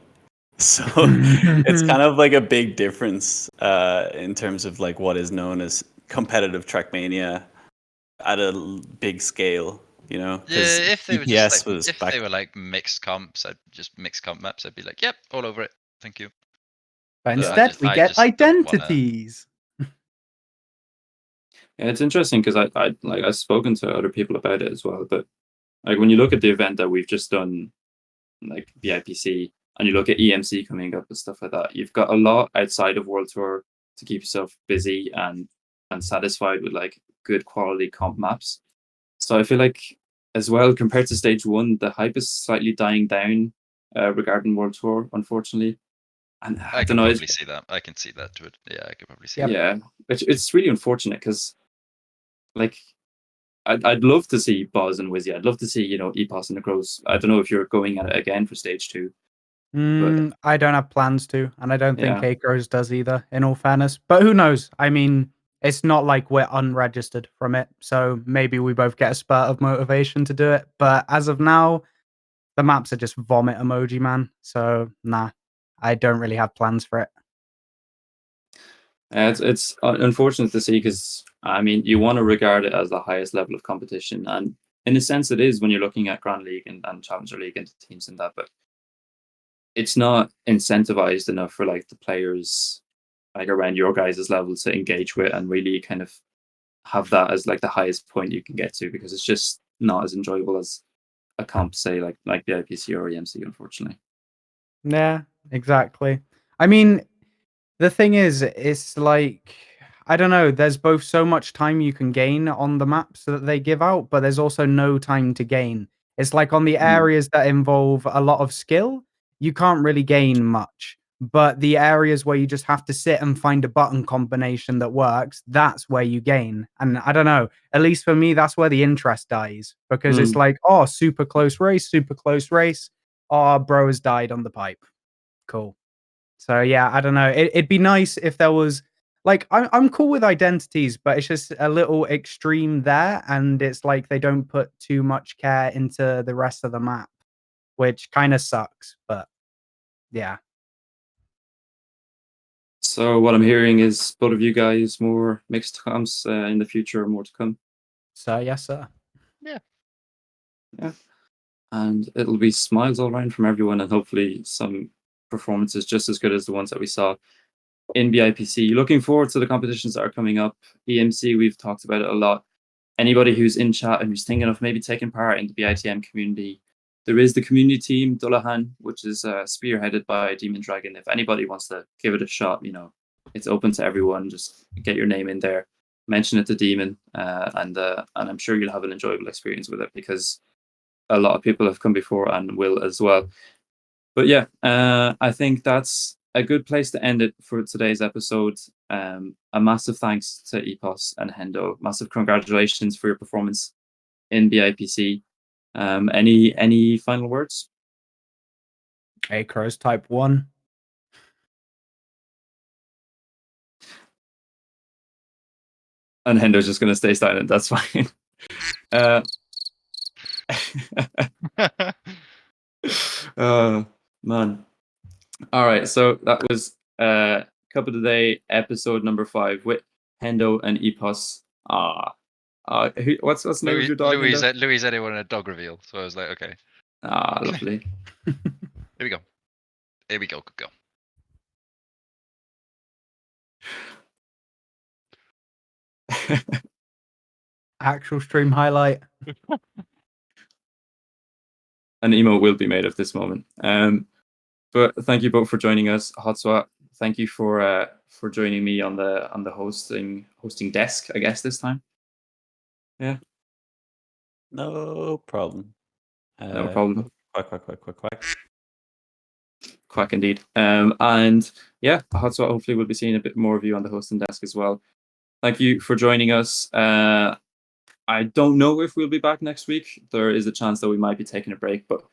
So it's kind of like a big difference in terms of like what is known as competitive Trackmania at a big scale, you know? Yeah, if they were EPS just like, was if back. they were like mixed comps, I'd just mixed comp maps. I'd be like, yep, all over it. Thank you. But I instead, just- we I get just don't wanna- identities. Yeah, it's interesting because I like I've spoken to other people about it as well. But like when you look at the event that we've just done, like BIPC, and you look at EMC coming up and stuff like that, you've got a lot outside of World Tour to keep yourself busy and satisfied with like good quality comp maps. So I feel like as well compared to Stage 1, the hype is slightly dying down regarding World Tour, unfortunately. And I I don't can know. probably see that. I can see that to it. Yeah, I can probably see Yep. that. Yeah, it's really unfortunate because like I'd love to see Boz and Wizzy. I'd love to see Epos and the Crows. I don't know if you're going at it again for Stage 2, but I don't have plans to, and I don't think yeah. Acros does either, in all fairness. But who knows? I mean, it's not like we're unregistered from it, so maybe we both get a spurt of motivation to do it. But as of now, the maps are just vomit emoji, man. So nah, I don't really have plans for it. It's unfortunate to see because I mean you want to regard it as the highest level of competition, and in a sense it is when you're looking at Grand League and Challenger League and teams and that, but it's not incentivized enough for like the players like around your guys' level to engage with and really kind of have that as like the highest point you can get to, because it's just not as enjoyable as a comp, say like the IPC or EMC, unfortunately. Yeah, exactly. I mean, the thing is, it's like I don't know. There's both so much time you can gain on the maps that they give out, but there's also no time to gain. It's like on the areas that involve a lot of skill, you can't really gain much. But the areas where you just have to sit and find a button combination that works, that's where you gain. And I don't know, at least for me, that's where the interest dies because it's like, oh, super close race, super close race. Oh, bro has died on the pipe. Cool. So yeah, I don't know. It'd be nice if there was like I'm cool with identities, but it's just a little extreme there, and it's like they don't put too much care into the rest of the map, which kind of sucks. But yeah, So what I'm hearing is both of you guys more mixed comps in the future, more to come. so yes, sir. Yeah, and it'll be smiles all around from everyone, and hopefully some performances just as good as the ones that we saw in BIPC. Looking forward to the competitions that are coming up. EMC, we've talked about it a lot. Anybody who's in chat and who's thinking of maybe taking part in the BITM community, there is the community team Dullahan, which is spearheaded by Demon Dragon. If anybody wants to give it a shot, it's open to everyone. Just get your name in there, mention it to Demon, and I'm sure you'll have an enjoyable experience with it because a lot of people have come before and will as well. But yeah, I think that's a good place to end it for today's episode. A massive thanks to Epos and Hendo. Massive congratulations for your performance in the IPC. Any final words? Acros type 1. And Hendo's just going to stay silent. That's fine. Man. All right, so that was Cup of the Day episode number 5 with Hendo and Epos. What's the name of your dog? Louis said he wanted a dog reveal, so I was like, okay. Lovely. Here we go. Here we go. Good go. actual stream highlight. An emo will be made of this moment. But thank you both for joining us. Hotswat, thank you for joining me on the hosting desk, I guess, this time. Yeah. No problem. No problem. Quack, quack, quack, quack, quack. Quack indeed. And yeah, Hotswat, hopefully we'll be seeing a bit more of you on the hosting desk as well. Thank you for joining us. I don't know if we'll be back next week. There is a chance that we might be taking a break, but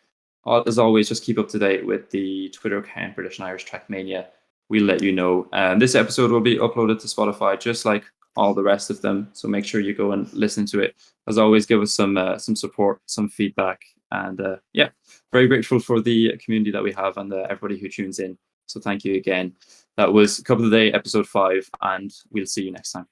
as always, just keep up to date with the Twitter account, British and Irish Trackmania. We'll let you know. This episode will be uploaded to Spotify, just like all the rest of them. So make sure you go and listen to it. As always, give us some support, some feedback, and yeah, very grateful for the community that we have and everybody who tunes in. So thank you again. That was Cup of the Day, episode 5, and we'll see you next time.